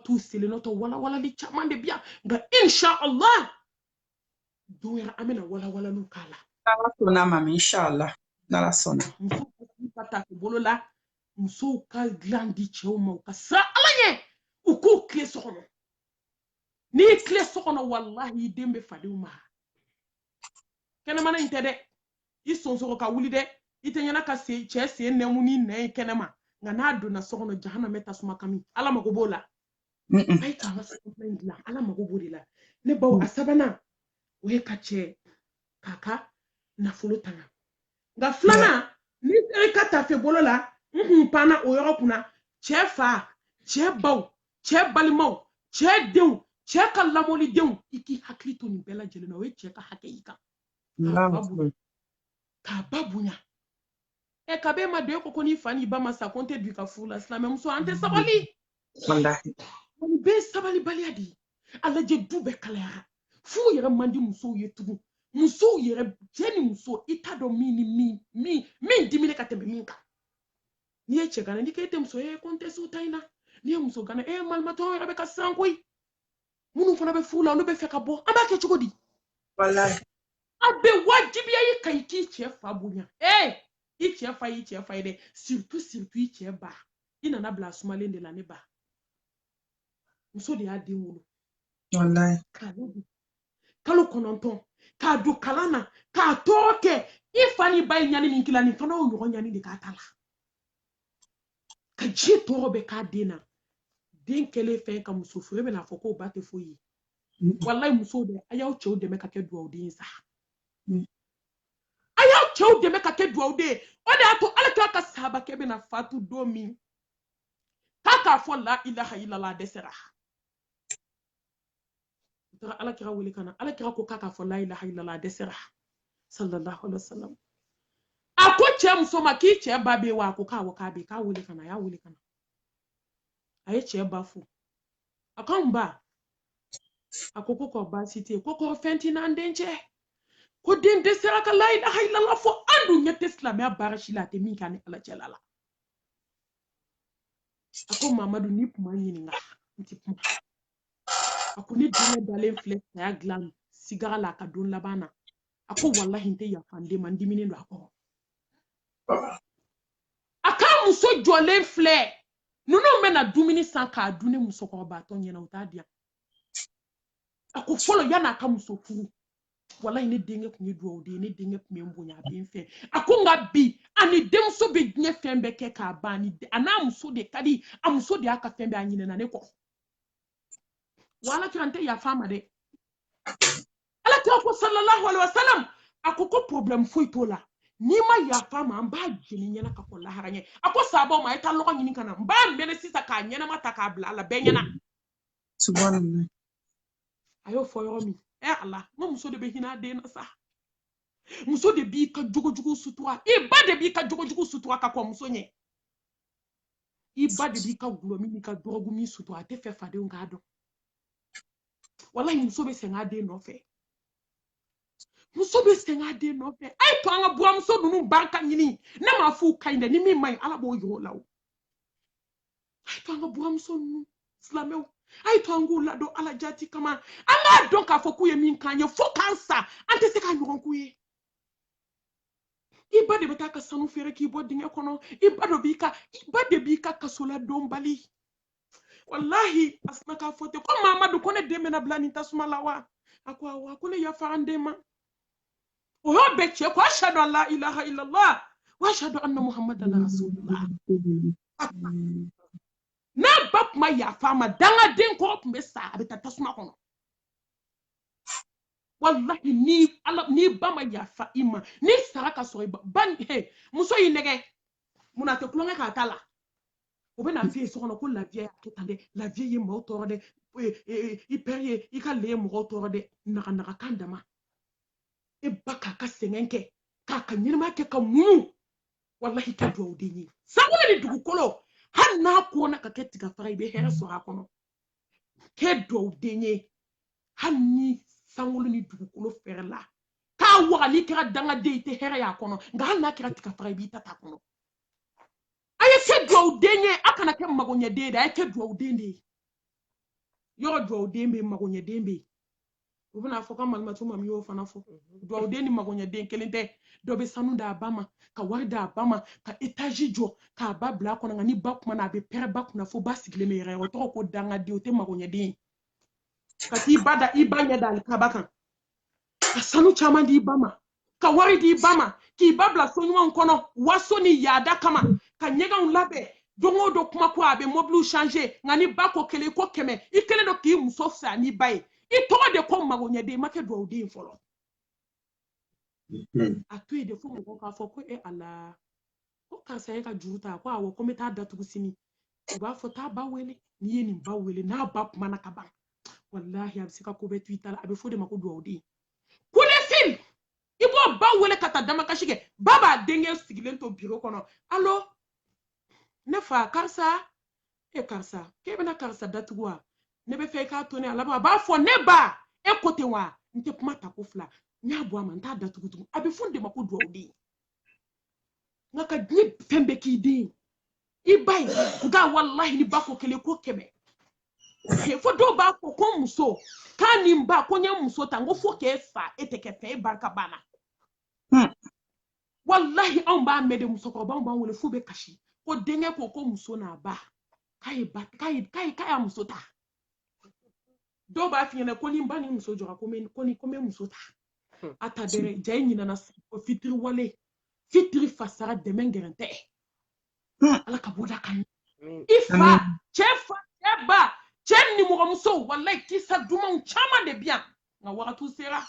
t'u selenɔtɔ walawalali caman de bi yan nka insha Allah don wɛrɛ an bɛna walawalaliw k'a la Nala sona mami, inshallah. Nala sona. musow ka tafe bolo la musow ka dilan di cɛw ma u ka siran ala ɲɛ u k'u tile so kɔnɔ n'i y'i tile so kɔnɔ wallahi i den bɛ fadenw ma kɛnɛmana in tɛ dɛ i sɔnsɔgɔ ka wuli dɛ i tɛ ɲɛna ka cɛ sen nɛmu ni nɛ ye kɛnɛma nka n'a donna so kɔnɔ jahanama bɛ tasuma kami ala mago b'o la a ye to an ka sokɔnɔ in dilan ala mago b'o de la ne baw a sabanan o ye ka cɛ k'a ka nafolo tanga nka filanan ni i ka tafe bolo la n kun panna o yɔrɔ kunna cɛ fa cɛ baw cɛ balimaw cɛ denw cɛ ka lamɔlidenw i k'i hakili to nin bɛɛ lajɛlen na o ye cɛ ka hakɛ y'i kan k'a ba bonya ka b'e ma don e ko n'i fa n'i ba ma sa ko n tɛ don i ka furu la silamɛmuso an tɛ sabali nin bɛɛ ye sabalibaliya de ye a lajɛ du bɛɛ kalayara furu yɛrɛ man di musow ye tugun musow yɛrɛ cɛ ni muso i t'a dɔn min ni min dimine ka tɛmɛ min kan n'i ye cɛ gana n'i k'e tɛ muso ye ko n tɛ se o ta in na n'i ye muso gana malimatɔ yɛrɛ bɛ ka siran koyi minnu fana bɛ furu la olu bɛ fɛ ka bɔ an b'a kɛ cogo di a bɛ wajibiya i kan i k'i cɛ fa bonya i cɛ fa y'i cɛ fa ye dɛ surtout i cɛ ba i nana bila sumalen de la ne ba muso de y'a den wolo kalo 9 k'a don kalan na k'a tɔɔrɔ kɛ i fa ni ba ye ɲani min kila nin fana y'o ɲɔgɔn ɲani de k'a ta la ka ji tɔɔrɔ bɛ k'a den na den kɛlen fɛn ka muso furu e bɛna fɔ k'o ba tɛ foyi ye wallahi musow dɛ a y'aw cɛw dɛmɛ ka kɛ duwawuden sa a y'aw cɛw dɛmɛ ka kɛ duwawuden o de y'a to ala k'a ka sahabakɛ bɛna fatu don min k'a fɔ la ilaha illallah a dɛsɛra ala kira wele kana ala kira ko k'a fɔ la ilaha illallah a dɛsɛra sallallahu alaihi wasallam a ko cɛ muso ma k'i cɛ ba bɛ wa a ko k'a bɛ k'a wele kana a y'a wele kana a ye cɛ ba fo a ko n ba a ko ko baasi tɛ ko fɛn tɛ n'an den cɛ ko den dɛsɛra ka la ilaha illallah fɔ an dun ɲɛ tɛ silamɛya baara si la a tɛ min kɛ ni ala cɛla la a ko mamadu ni kuma ɲininka n tɛ kuma a ko ni denkɛ dalen filɛ saya dilan sigara la a ka don laban na a ko wallahi n tɛ yafa n den ma n diminen don a kɔrɔ a k'a muso jɔlen filɛ ninnu bɛna dumuni san k'a dun ni musokɔrɔbatɔ ɲɛna u t'a di yan a ko fɔlɔ yan'a ka muso furu wallahi ne denkɛ tun ye duwawuden ye ne denkɛ tun bɛ n bonya a bɛ n fɛ a ko nka bi a ni denmuso bɛ diɲɛ fɛn bɛɛ kɛ k'a ban a n'a muso de ka di a muso de y'a ka fɛn bɛɛ a ɲinɛna ne kɔ wa ala kira n tɛ yafa ma dɛ ala kira ko sallallahu alaihi wasallam a ko problème foyi t'o la n'i ma yafa ma an b'a jeni ɲɛna ka kɔ lahara ɲɛ a ko sabaw ma a ye taa lɔgɔ ɲini ka na n b'a mɛnɛ sisan k'a ɲɛnama ta k'a bila a la bɛɛ ɲɛna Subhanallah. a y'o fɔ yɔrɔ min ala n ko muso de bɛ hinɛ a den na sa muso de b'i ka jogojugu sutura i ba de b'i ka jogojugu sutura ka kɔ muso ɲɛ i ba de b'i ka gulɔmi n'i ka dɔrɔgu min sutura a tɛ fɛ fadenw k'a dɔn wallahi muso bɛ sɛgɛn a den nɔfɛ muso bɛ sɛgɛn a den nɔfɛ a ye to an ka buramuso ninnu barika ɲini ne m'a f'u ka ɲi dɛ ni min man ɲi ala b'o yir'o la o a ye to an ka buramuso ninnu silamɛw a ye to an k'u ladon ala jati kama an b'a dɔn k'a fɔ k'u ye min k'an ye fo k'an sa an tɛ se k'a ɲɔgɔn k'u ye i ba de bɛ taa ka sanu feere k'i bɔ dingɛ kɔnɔ i ba de b'i ka kaso la don bali wallahi asma k'a fɔ ten ko mamadu ko ne den bɛna bila nin tasuma la wa a ko awɔ a ko ne yafa an den ma o y'a bɛɛ cɛ ko ashhadu an la ilaha illallah wa ashhadu anna muhammadan rasulullah n'a ba tun ma yafa ma dangaden kɔrɔ tun bɛ sa a bɛ taa tasuma kɔnɔ wallahi ni ba ma yafa i ma ni sara ka sɔrɔ i ba muso y'i nɛgɛ mun na a tɛ kulonkɛ k'a ta la o bɛ na f'i ye so kɔnɔ ko la vie y'a kɛ tan dɛ la vie ye mɔgɔw tɔɔrɔ dɛ i père ye i ka le ye mɔgɔw tɔɔrɔ dɛ naga kan dama e ba k'a ka sɛgɛn kɛ k'a ka ɲɛnɛmaya kɛ ka muɲu wallahi kɛ duwawu den ye sankolo ni dugukolo hali n'a kɔnna ka kɛ tigafara i bɛ hɛrɛ sɔrɔ a kɔnɔ kɛ duwawu den ye hali ni sankolo ni dugukolo fɛrɛ la k'a waga n'i kɛra dangaden i tɛ hɛrɛ y'a kɔnɔ nka hali n'a kɛra tigafara i b'i ta t'a kɔnɔ a ye kɛ duwawu den ye a kana kɛ magoɲɛden ye dɛ a ye kɛ duwawu den de ye yɔrɔ duwawu den bɛ yen magoɲɛden bɛ yen u bɛna fɔ ka malimatu mami y'o fana fɔ duwawu den ni magoɲɛden kelen tɛ dɔ bɛ sanu d'a ba ma ka wari d'a ba ma ka etazi jɔ k'a ba bila a kɔnɔ nka ni ba kumana a bɛ pɛrɛ ba kunna fo ba sigilen bɛ yɛrɛ o tɔgɔ ko dangaden o tɛ magoɲɛden ye ka t'i ba da i ba ɲɛ da alikaba kan ka sanu caman di i ba ma ka wari di i ba ma k'i ba bila so ɲumanw kɔnɔ waso ni yaada kama ka ɲɛgɛnw labɛn don o don kuma ko a bɛ mobiliw changer nka ni ba ko kelen ko kɛmɛ i kelen don k'i muso fisa n'i ba ye i tɔgɔ de ko magoɲɛden ma kɛ duwawu den fɔlɔ a to yen de fo mɔgɔw k'a fɔ ko ala ko karisa ye ka juru ta ko awɔ ko n bɛ taa datugu sini u b'a fɔ taa ba wele n'i ye nin ba wele n'a ba kumana ka ban wallahi a bɛ se ka ko bɛɛ to i ta la a bɛ fɔ de ma ko duwawu den coup de fil i b'o ba wele ka taa damakasi kɛ ba b'a denkɛ sigilen to biro kɔnɔ allo ne fa karisa karisa k'e bɛna karisa datugu wa ne bɛ fɛ i k'a to ne a laban a b'a fɔ ne ba e ko ten wa n tɛ kuma ta ko fila n y'a bɔ a ma n t'a datugu tugun a bɛ fɔ de ma ko duwawu den nka ka diɲɛ fɛn bɛɛ k'i den i ba ye nka wallahi ni ba ko kelen ko kɛmɛ fo dɔw b'a fɔ ko muso k'a ni n ba ko n ye muso ta n ko fo k'e fa e tɛ kɛ fɛn e barika banna wallahi anw b'a mɛn de musokɔrɔbaw b'an wele f'u bɛ kasi ko denkɛ ko muso n'a ba k'a y'a muso ta dɔw b'a f'i ɲɛna ko ni n ba ni muso jɔra ko n bɛ muso ta a ta dɛrɛ ja i ɲinana o fitiri wale fitiri fasara dɛmɛ gɛrɛn tɛ ala ka bɔ da kan i fa cɛ ba cɛ nimɔgɔmuso wallahi kisa dumanw caman de bi yan nka wagatiw sera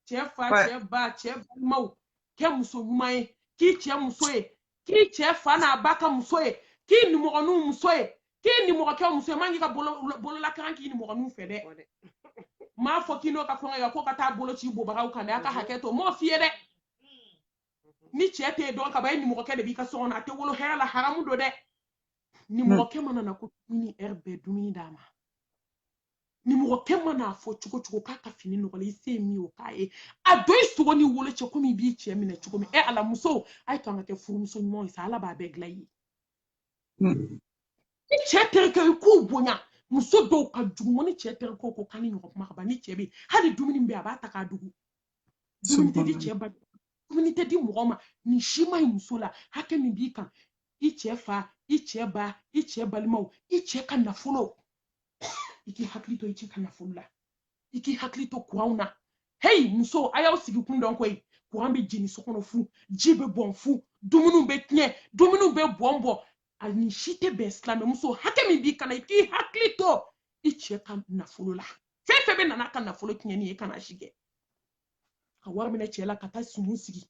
cɛ fa cɛ ba cɛ balimaw kɛ muso ɲuman ye k'i cɛ muso ye k'i cɛ fa n'a ba ka muso ye k'i nimɔgɔninw muso ye k'i nimɔgɔkɛ muso ye man k'i ka bololakaran k'i nimɔgɔninw fɛ dɛ m'a fɔ k'i n'o ka kɔngɔ ye ko ka taa boloci bobagaw kan dɛ a ka hakɛ to m'o f'i ye dɛ ni cɛ t'e dɔn ka ban e nimɔgɔkɛ de b'i ka so kɔnɔ a tɛ wolo hɛrɛ la haramu don dɛ nimɔgɔkɛ mana na ko dumuni heure bɛɛ dumuni d'a ma nimɔgɔkɛ mana fɔ cogo cogo k'a ka fini nɔgɔlen i se ye min o k'a ye a don i sogo ni wolo cɛ komi i b'i cɛ minɛ cogo min ala muso a ye to an ka kɛ furumuso ɲumanw ye sa ala b'a bɛɛ dilan i ye ni cɛ terikɛ i k'u bonya muso dɔw ka jugu ni cɛ terikɛw ko k'an ni ɲɔgɔn kuma ka ban ni cɛ bɛ hali dumuni bɛ a b'a ta k'a dugu dumuni tɛ di cɛ ba dumuni tɛ di mɔgɔ ma nin si ma ɲi muso la hakɛ min b'i kan i cɛ fa i cɛ ba i cɛ balimaw i cɛ ka nafolo i k'i hakili to i cɛ ka nafolo la i k'i hakili to kuranw na hey muso a y'aw sigi kun dɔn koyi kuran bɛ jeni so kɔnɔ fu ji bɛ bɔn fu dumuniw bɛ tiɲɛ dumuniw bɛ bɔn a ni si tɛ bɛn silamɛ muso hakɛ min b'i kan i k'i hakili to i cɛ ka nafolo la fɛn fɛn bɛ nana ka nafolo tiɲɛni ye kana si kɛ ka wari minɛ cɛ la ka taa sumu sigi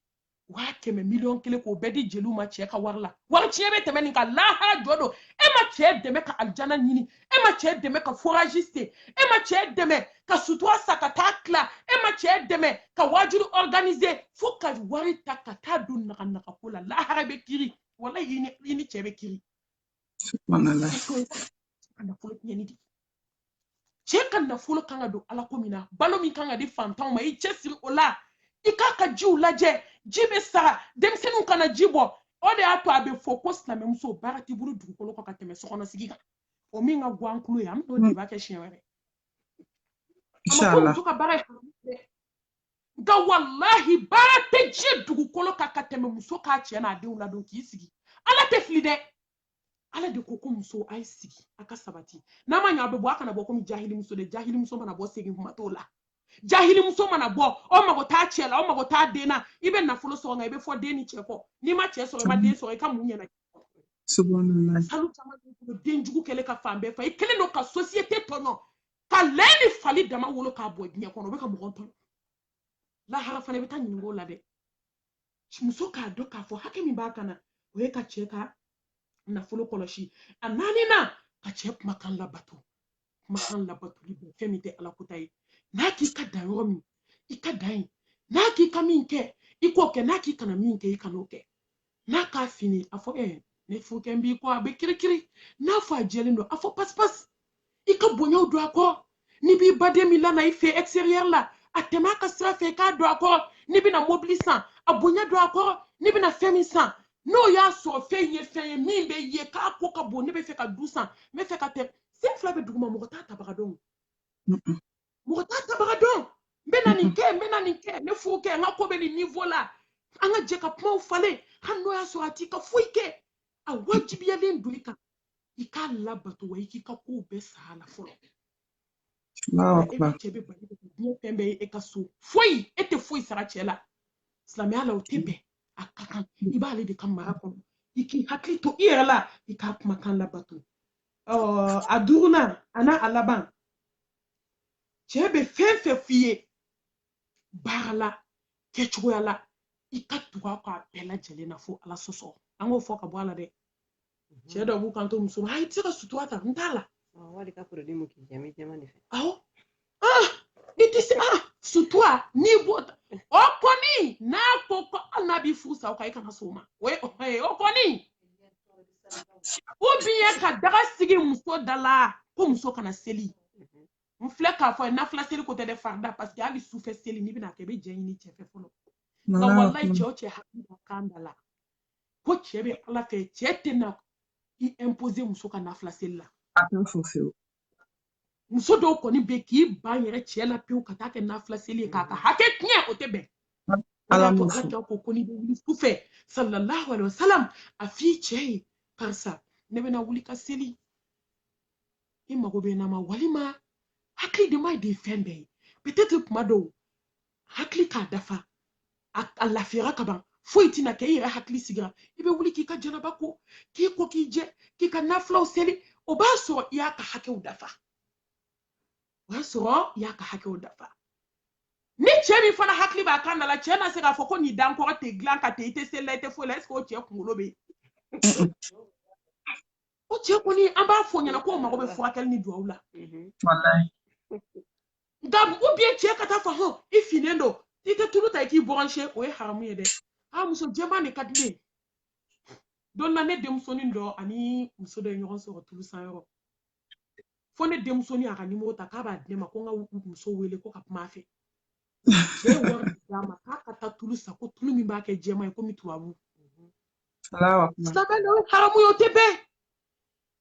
100 miliyɔn kelen k'o bɛɛ di jeliw ma cɛ ka wari la wari tiɲɛ bɛ tɛmɛ nin kan lahara jɔ don e ma cɛ dɛmɛ ka alijana ɲini e ma cɛ dɛmɛ ka foraji se e ma cɛ dɛmɛ ka sutura sa ka taa tila e ma cɛ dɛmɛ ka wajuru organiser fo ka wari ta ka taa don naga ko la lahara bɛ kiri wala i ni cɛ bɛ kiri ka nafolo tiɲɛni di cɛ ka nafolo kan ka don ala ko min na balo min kan ka di fantanw ma i cɛ siri o la i k'a ka jiw lajɛ ji bɛ saga denmisɛnninw kana ji bɔ o de y'a to a bɛ fɔ ko silamɛmuso baara t'i bolo dugukolo kan ka tɛmɛ sokɔnɔ sigi kan o min ka guwan kulo ye an bɛ t'o de b'a kɛ siɲɛ wɛrɛ a ma ko muso ka baara ye haramu dɛ nka walahi baara tɛ ji dugukolo kan ka tɛmɛ muso k'a cɛ n'a denw ladon k'i sigi ala tɛ fili dɛ ala de ko muso a ye sigi a ka sabati n'a ma ɲɛ a bɛ bɔ a kana bɔ komi jahili muso de jahili muso mana bɔ segin kuma t'o la jahili muso mana bɔ o mago t'a cɛ la o mago t'a den na i bɛ nafolo sɔrɔ nka i bɛ fɔ den ni cɛ kɔ n'i ma cɛ sɔrɔ i ma den sɔrɔ i ka mun ɲɛna salu caman bɛ den jugu kɛlen ka fan bɛɛ fɛ i kelen don ka société tɔɲɔ ka lɛn ni fali dama wolo k'a bɔ diɲɛ kɔnɔ o bɛ ka mɔgɔ tɔɲɔ lahara fana i bɛ taa ɲininka o la dɛ muso k'a dɔn k'a fɔ hakɛ min b'a kan na o ye ka cɛ ka nafolo kɔlɔsi a naaninan ka cɛ kumakan labato kumakan labatoli bɛɛ fɛn min tɛ ala kota ye n'a k'i ka dan yɔrɔ min i ka dan yen n'a k'i ka min kɛ i k'o kɛ n'a k'i kana min kɛ i kan'o kɛ n'a k'a fini a fɔ ne furukɛ n b'i kɔ a bɛ kirikiri n'a fɔ a jɛlen don a fɔ pasi i ka bonyaw don a kɔ n'i b'i baden min lana i fɛ extérieur la a tɛmɛ a ka sira fɛ i k'a don a kɔrɔ n'i bɛna mobili san a bonya don a kɔrɔ n'i bɛna fɛn min san n'o y'a sɔrɔ fɛn ye fɛn ye min bɛ ye k'a ko ka bon ne bɛ fɛ ka du san n bɛ fɛ ka tɛ sen fila bɛ duguma mɔgɔ t'a tabaga dɔn mɔgɔ t'a tabaga dɔn n bɛna nin kɛ ne furu kɛ n ka ko bɛ nin niveau la an ka jɛ ka kumaw falen hali n'o y'a sɔrɔ a t'i ka foyi kɛ a wajibiyalen don i kan i k'a labato wa i k'i ka kow bɛɛ sara la fɔlɔ e ka cɛ bɛ bali diɲɛ fɛn bɛɛ ye e ka so foyi e tɛ foyi sara cɛ la silamɛya la o tɛ bɛn a ka kan i b'ale de ka mara kɔnɔ i k'i hakili to i yɛrɛ la i k'a kumakan labato a duurunan a n'a a laban cɛ bɛ fɛn fɛn f'i ye baara la kɛcogoya la i ka tugu a kɔ a bɛɛ lajɛlen na fo ala sɔsɔ an k'o fɔ ka bɔ a la dɛ cɛ dɔw b'u kanto muso ma ayi tɛ se ka sutura ta n t'a la wali ka produit mun k'i jɛmi jɛma de fɛ awɔ i tɛ se sutura n'i b'o ta o kɔni n'a ko ko hali n'a b'i furu sa o kan i kana so ma o kɔni ou bien ka daga sigi muso da la ko muso kana seli n filɛ k'a fɔ nafila seli ko tɛ dɛ farida parce que hali sufɛ seli n'i bɛna kɛ i bɛ jɛ ɲini cɛ fɛ fɔlɔ nka walayi cɛ o cɛ hakili b'a kan da la ko cɛ bɛ ala fɛ cɛ tɛna i imposer muso ka nafila seli la muso dɔw kɔni bɛ k'i ban yɛrɛ cɛ la pewu ka taa kɛ nafila seli ye k'a ka hakɛ tiɲɛ o tɛ bɛn ala ko n'i bɛ wuli sufɛ sallallahu alaihi wasallam a f'i cɛ ye karisa ne bɛna wuli ka seli i mago bɛ n na ma walima hakili de ma de fɛn bɛɛ ye peut-être kuma dɔw hakili k'a dafa a lafiyara ka ban foyi tɛna kɛ i yɛrɛ hakili sigira i bɛ wuli k'i ka jɛnɛba ko k'i ko k'i jɛ k'i ka nafilaw seli o b'a sɔrɔ i y'a ka hakɛw dafa o y'a sɔrɔ i y'a ka hakɛw dafa ni cɛ min fana hakili b'a kan da la cɛ na se k'a fɔ ko nin dan kɔrɔ tɛ dilan ka tɛ i tɛ seli la i tɛ foyi la est-ce que o cɛ kunkolo bɛ yen o cɛ kɔni an b'a fɔ ɲɛna ko mago bɛ furakɛli ni duwawu la nka ou bien cɛ ka taa fɔ hɔn i finnen don i tɛ tulu ta i k'i branché o ye haramu ye dɛ muso jɛman de ka di ne ye don na ne denmusonin dɔ ani muso dɔ ye ɲɔgɔn sɔrɔ tulu san yɔrɔ fo ne denmusonin a ka nimoro ta k'a b'a di ne ma ko n ka muso wele ko ka kuma a fɛ cɛ ye wari d'a ma k'a ka taa tulu san ko tulu min b'a kɛ jɛman ye komi tubabu silamɛ o haramu ye o tɛ bɛn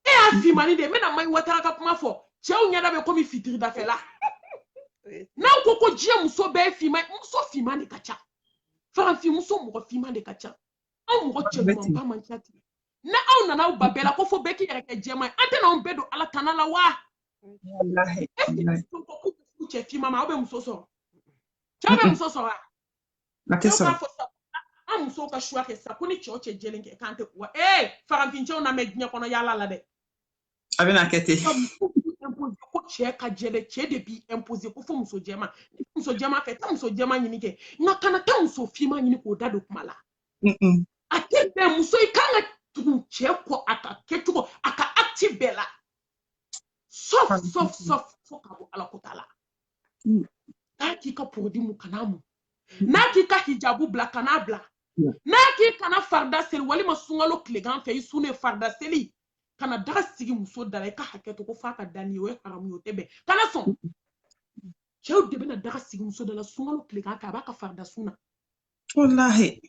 e y'a fimani de n bɛna Mayi Watara ka kuma fɔ cɛw ɲɛda bɛ komi fitiri dafɛla n'aw ko ko diɲɛ muso bɛɛ ye finman muso finman de ka ca farafin muso mɔgɔ finman de ka ca anw mɔgɔ cɛ ɲumanba man ca ten ni aw nana aw ba bɛɛ la ko fo bɛɛ k'i yɛrɛ kɛ jɛman ye an tɛna anw bɛɛ don ala tana la wa cɛ finman ma aw bɛ muso sɔrɔ cɛw bɛ muso sɔrɔ wa cɛw b'a fɔ sa an musow ka choix kɛ sa ko ni cɛw cɛ jɛlen kɛ k'an tɛ wa farafin cɛw na mɛ diɲɛ kɔnɔ yala la dɛ a bɛna kɛ ten ko cɛ ka jɛlɛ cɛ de b'i imposer ko fo muso jɛman muso jɛman fɛ taa muso jɛman ɲini kɛ nka kana taa muso finman ɲini k'o da don kuma la a tɛ bɛn muso i kan ka tugu cɛ kɔ a ka kɛcogo a ka acte bɛɛ la sauf fo ka bɔ ala ko ta la n'a k'i ka produit mu kana mu n'a k'i ka hijabu bila kana bila n'a k'i kana farida seli walima sunkalo tilegan fɛ i sunnen farida seli kana daga sigi muso da la i ka hakɛ to ko f'a ka da ni o ye haramu ye o tɛ bɛn kana sɔn cɛw de bɛna daga sigi muso da la sunkalo tilegan fɛ a b'a ka farida sun na wallahi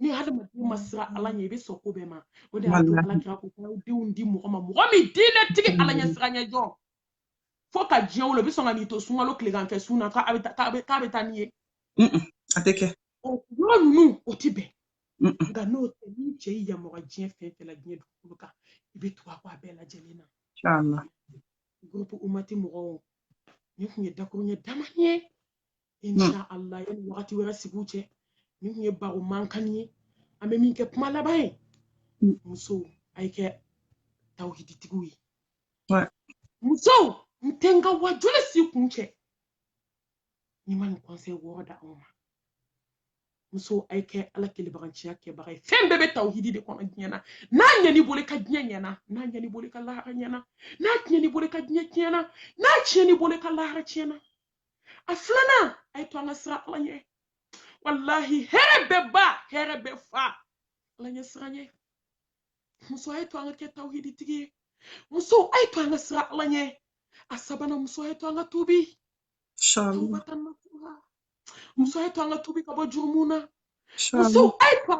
ni hadamaden ma siran ala ɲɛ i bɛ sɔn ko bɛɛ ma o de y'a to ala kira ko k'aw denw di mɔgɔ ma mɔgɔ min diinɛ tigi ala ɲɛ siran ɲɛ jɔ fo ka diɲɛ wolo i bɛ sɔn ka n'i to sunkalo tilegan fɛ sun na k'a bɛ taa n'i ye a tɛ kɛ yɔrɔ ninnu o tɛ bɛn nka n'o tɛ ni cɛ y'i yamaruya diɲɛ fɛn fɛn la diɲɛ dugukolo kan i bɛ tugu a kɔ a bɛɛ lajɛlen na groupe umati mɔgɔw ni tun ye dakuruɲɛ damani ye insha Allah yanni wagati wɛrɛ sigiw cɛ ni tun ye baro mankan ye an bɛ min kɛ kuma laban ye musow a ye kɛ tawhiditigiw ye musow n tɛ n ka wajuli si kun cɛ ni ma nin conseil wɔɔrɔ da anw ma muso ay ke ala kilibaranchiya ke bagay fen bebe tawhidi de kono nyana na nyani bole ka nyana na nyani bole ka lahara nyana na nyani bole ka nyana na nyani bole ka lahara nyana aflana ay to nga sra ala nye wallahi herebe ba herebe fa ala nye sra nye muso ay to nga ke tawhidi tigi muso ay to nga sra ala nye asabana muso ay to nga tubi tawbatan nasuha muso ay to nga tubi ka bo jurmuna muso ay to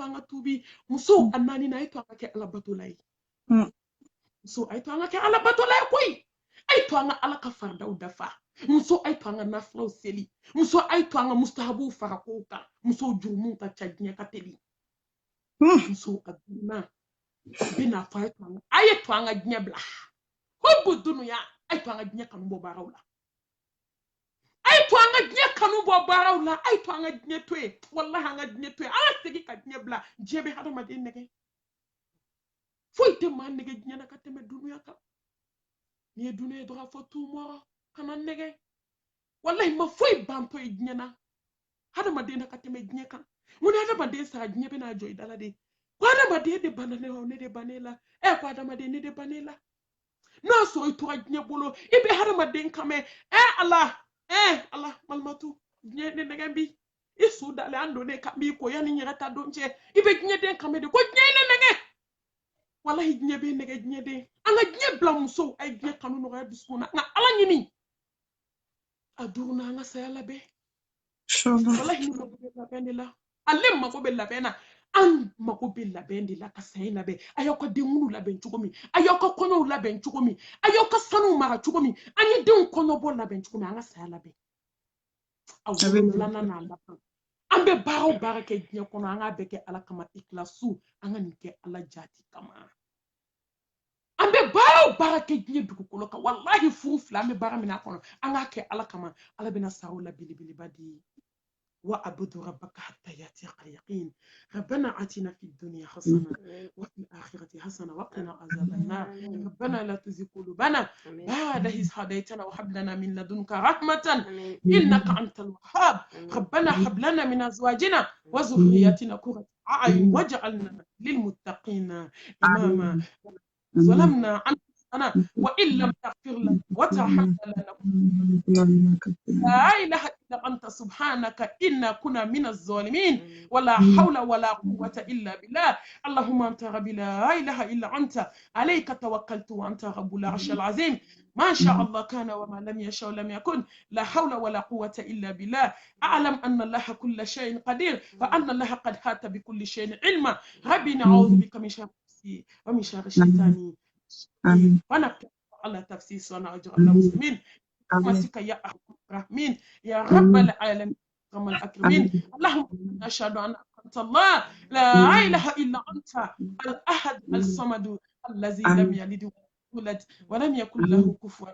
nga tubi muso anani na ay to nga ke ala batulay muso ay to nga ke ala batulay koy ay to nga ala ka farda udafa muso ay to nga naflo seli muso ay to nga mustahabu farakoka muso jurmu ta chadnya ka tebi muso aduna bina fa ay to nga nyebla hubbu dunya ay to nga nya kanu bo barawla ay to nga nya kanu bo barawla ay to nga nya twe wallahi nga nya twe ala tegi ka nyebla jebe hada ma din nege foy te man nege nya na ka teme dunya ka ni dunya dora fo tu moro kana nege wallahi ma foy banto e nya na hada ma din ka teme nya ka mun hada ma din sa nya be na joy dala de ko hada ma de banane o ne de banela e ko hada ma de ne de banela no so itu nya bolo ibe hada ma din kame Allah malmatu nya ne nege bi isu dale ando ne ka bi ko yani nyata ta donche ibe nya den kame de ko nya ne nege wallahi nya be nege nya de anga nya blam so ay nya kanu no ga bisuna na ala nyini aduna anga sayala be wallahi ni mako be la bendila alem mako be la bena an mako be la bendila ka sayala be ayoko de munu la ben chugomi ayoko kono la ben chugomi ayoko sanu mara chugomi ani de kono bo la ben chugomi anga sayala be awu la na la ambe baro barake nya kono anga be ke ala kama iklasu anga ni ke ala jati kama ambe baro barake nya dugukolo ka wallahi fu flambe baramina kono anga ke ala kama ala bina sarula bili badi وأعبد ربك حتى يأتيك اليقين ربنا آتنا في الدنيا حسنة وفي الآخرة حسنة وقنا عذاب النار ربنا لا تزغ قلوبنا بعد إذ هديتنا وهب لنا من لدنك رحمة إنك أنت الوهاب ربنا هب لنا من أزواجنا وذرياتنا قرة أعين واجعلنا للمتقين إماما ظلمنا أنفسنا وإن لم تغفر لنا وترحمنا لا إله إلا أنت سبحانك إنا كنا من الظالمين ولا حول ولا قوة إلا بالله اللهم أنت ربي لا إله إلا أنت عليك توكلت وأنت رب العرش العظيم ما شاء الله كان وما لم يشاء لم يكن لا حول ولا قوة إلا بالله أعلم أن الله كل شيء قدير وأن الله قد هات بكل شيء علما ربي نعوذ بك من شر نفسي ومن شر الشيطان ونبكي على تفسيس ونرجو على المسلمين برحمتك يا أرحم الراحمين يا رب العالمين أكرم الأكرمين اللهم نشهد أن أنت الله لا إله إلا أنت الأحد الصمد الذي لم يلد ولم يولد ولم يكن له كفوا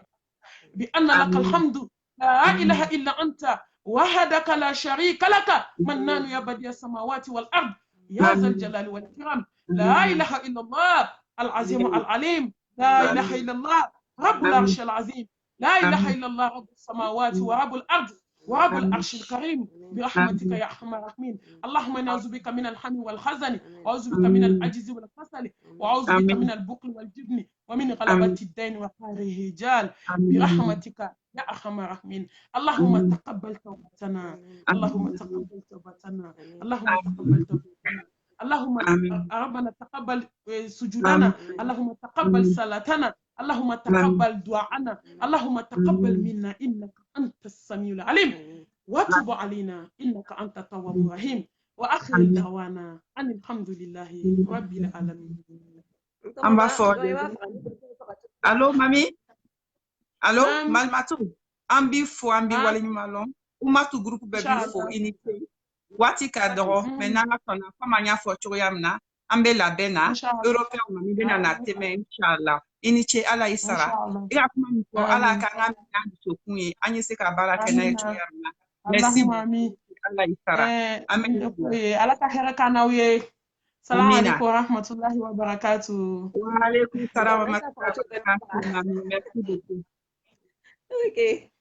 بأن لك الحمد لا إله إلا أنت وحدك لا شريك لك منان يا بديع السماوات والأرض يا ذا الجلال والإكرام لا إله إلا الله العظيم العليم لا إله إلا الله رب العرش العظيم لا إله إلا الله رب السماوات ورب الأرض ورب العرش الكريم برحمتك يا أرحم الراحمين اللهم نعوذ بك من الهم والحزن وأعوذ بك من العجز والكسل وأعوذ بك من البخل والجبن ومن غلبة الدين وقهر الرجال برحمتك يا أرحم الراحمين اللهم تقبل توبتنا اللهم تقبل توبتنا اللهم تقبل توبتنا اللهم ربنا تقبل سجودنا اللهم تقبل صلاتنا اللهم تقبل دعاءنا اللهم تقبل منا إنك أنت السميع العليم وتب علينا إنك أنت التواب الرحيم وآخر دعوانا أن الحمد لله رب العالمين. Allô, mami? Allô, malmatu? Ambi fo, ambi wali malon. Umatu groupe baby fo initié. Wati kadro, menanga kona, famanya fo choyamna. Ambe la bena, européen mami bena na teme inshallah. Initié ala isara. Ila kuma mko ala kanga mnyangu sokunye. Anyi seka baraka na choyamna. Merci. Allah isara. Amen. Ala kahera kanawiye. Salam alaikum wa rahmatullahi wa barakatuh. Wa alaikum salam wa rahmatullahi wa barakatuh. Merci beaucoup. Okay.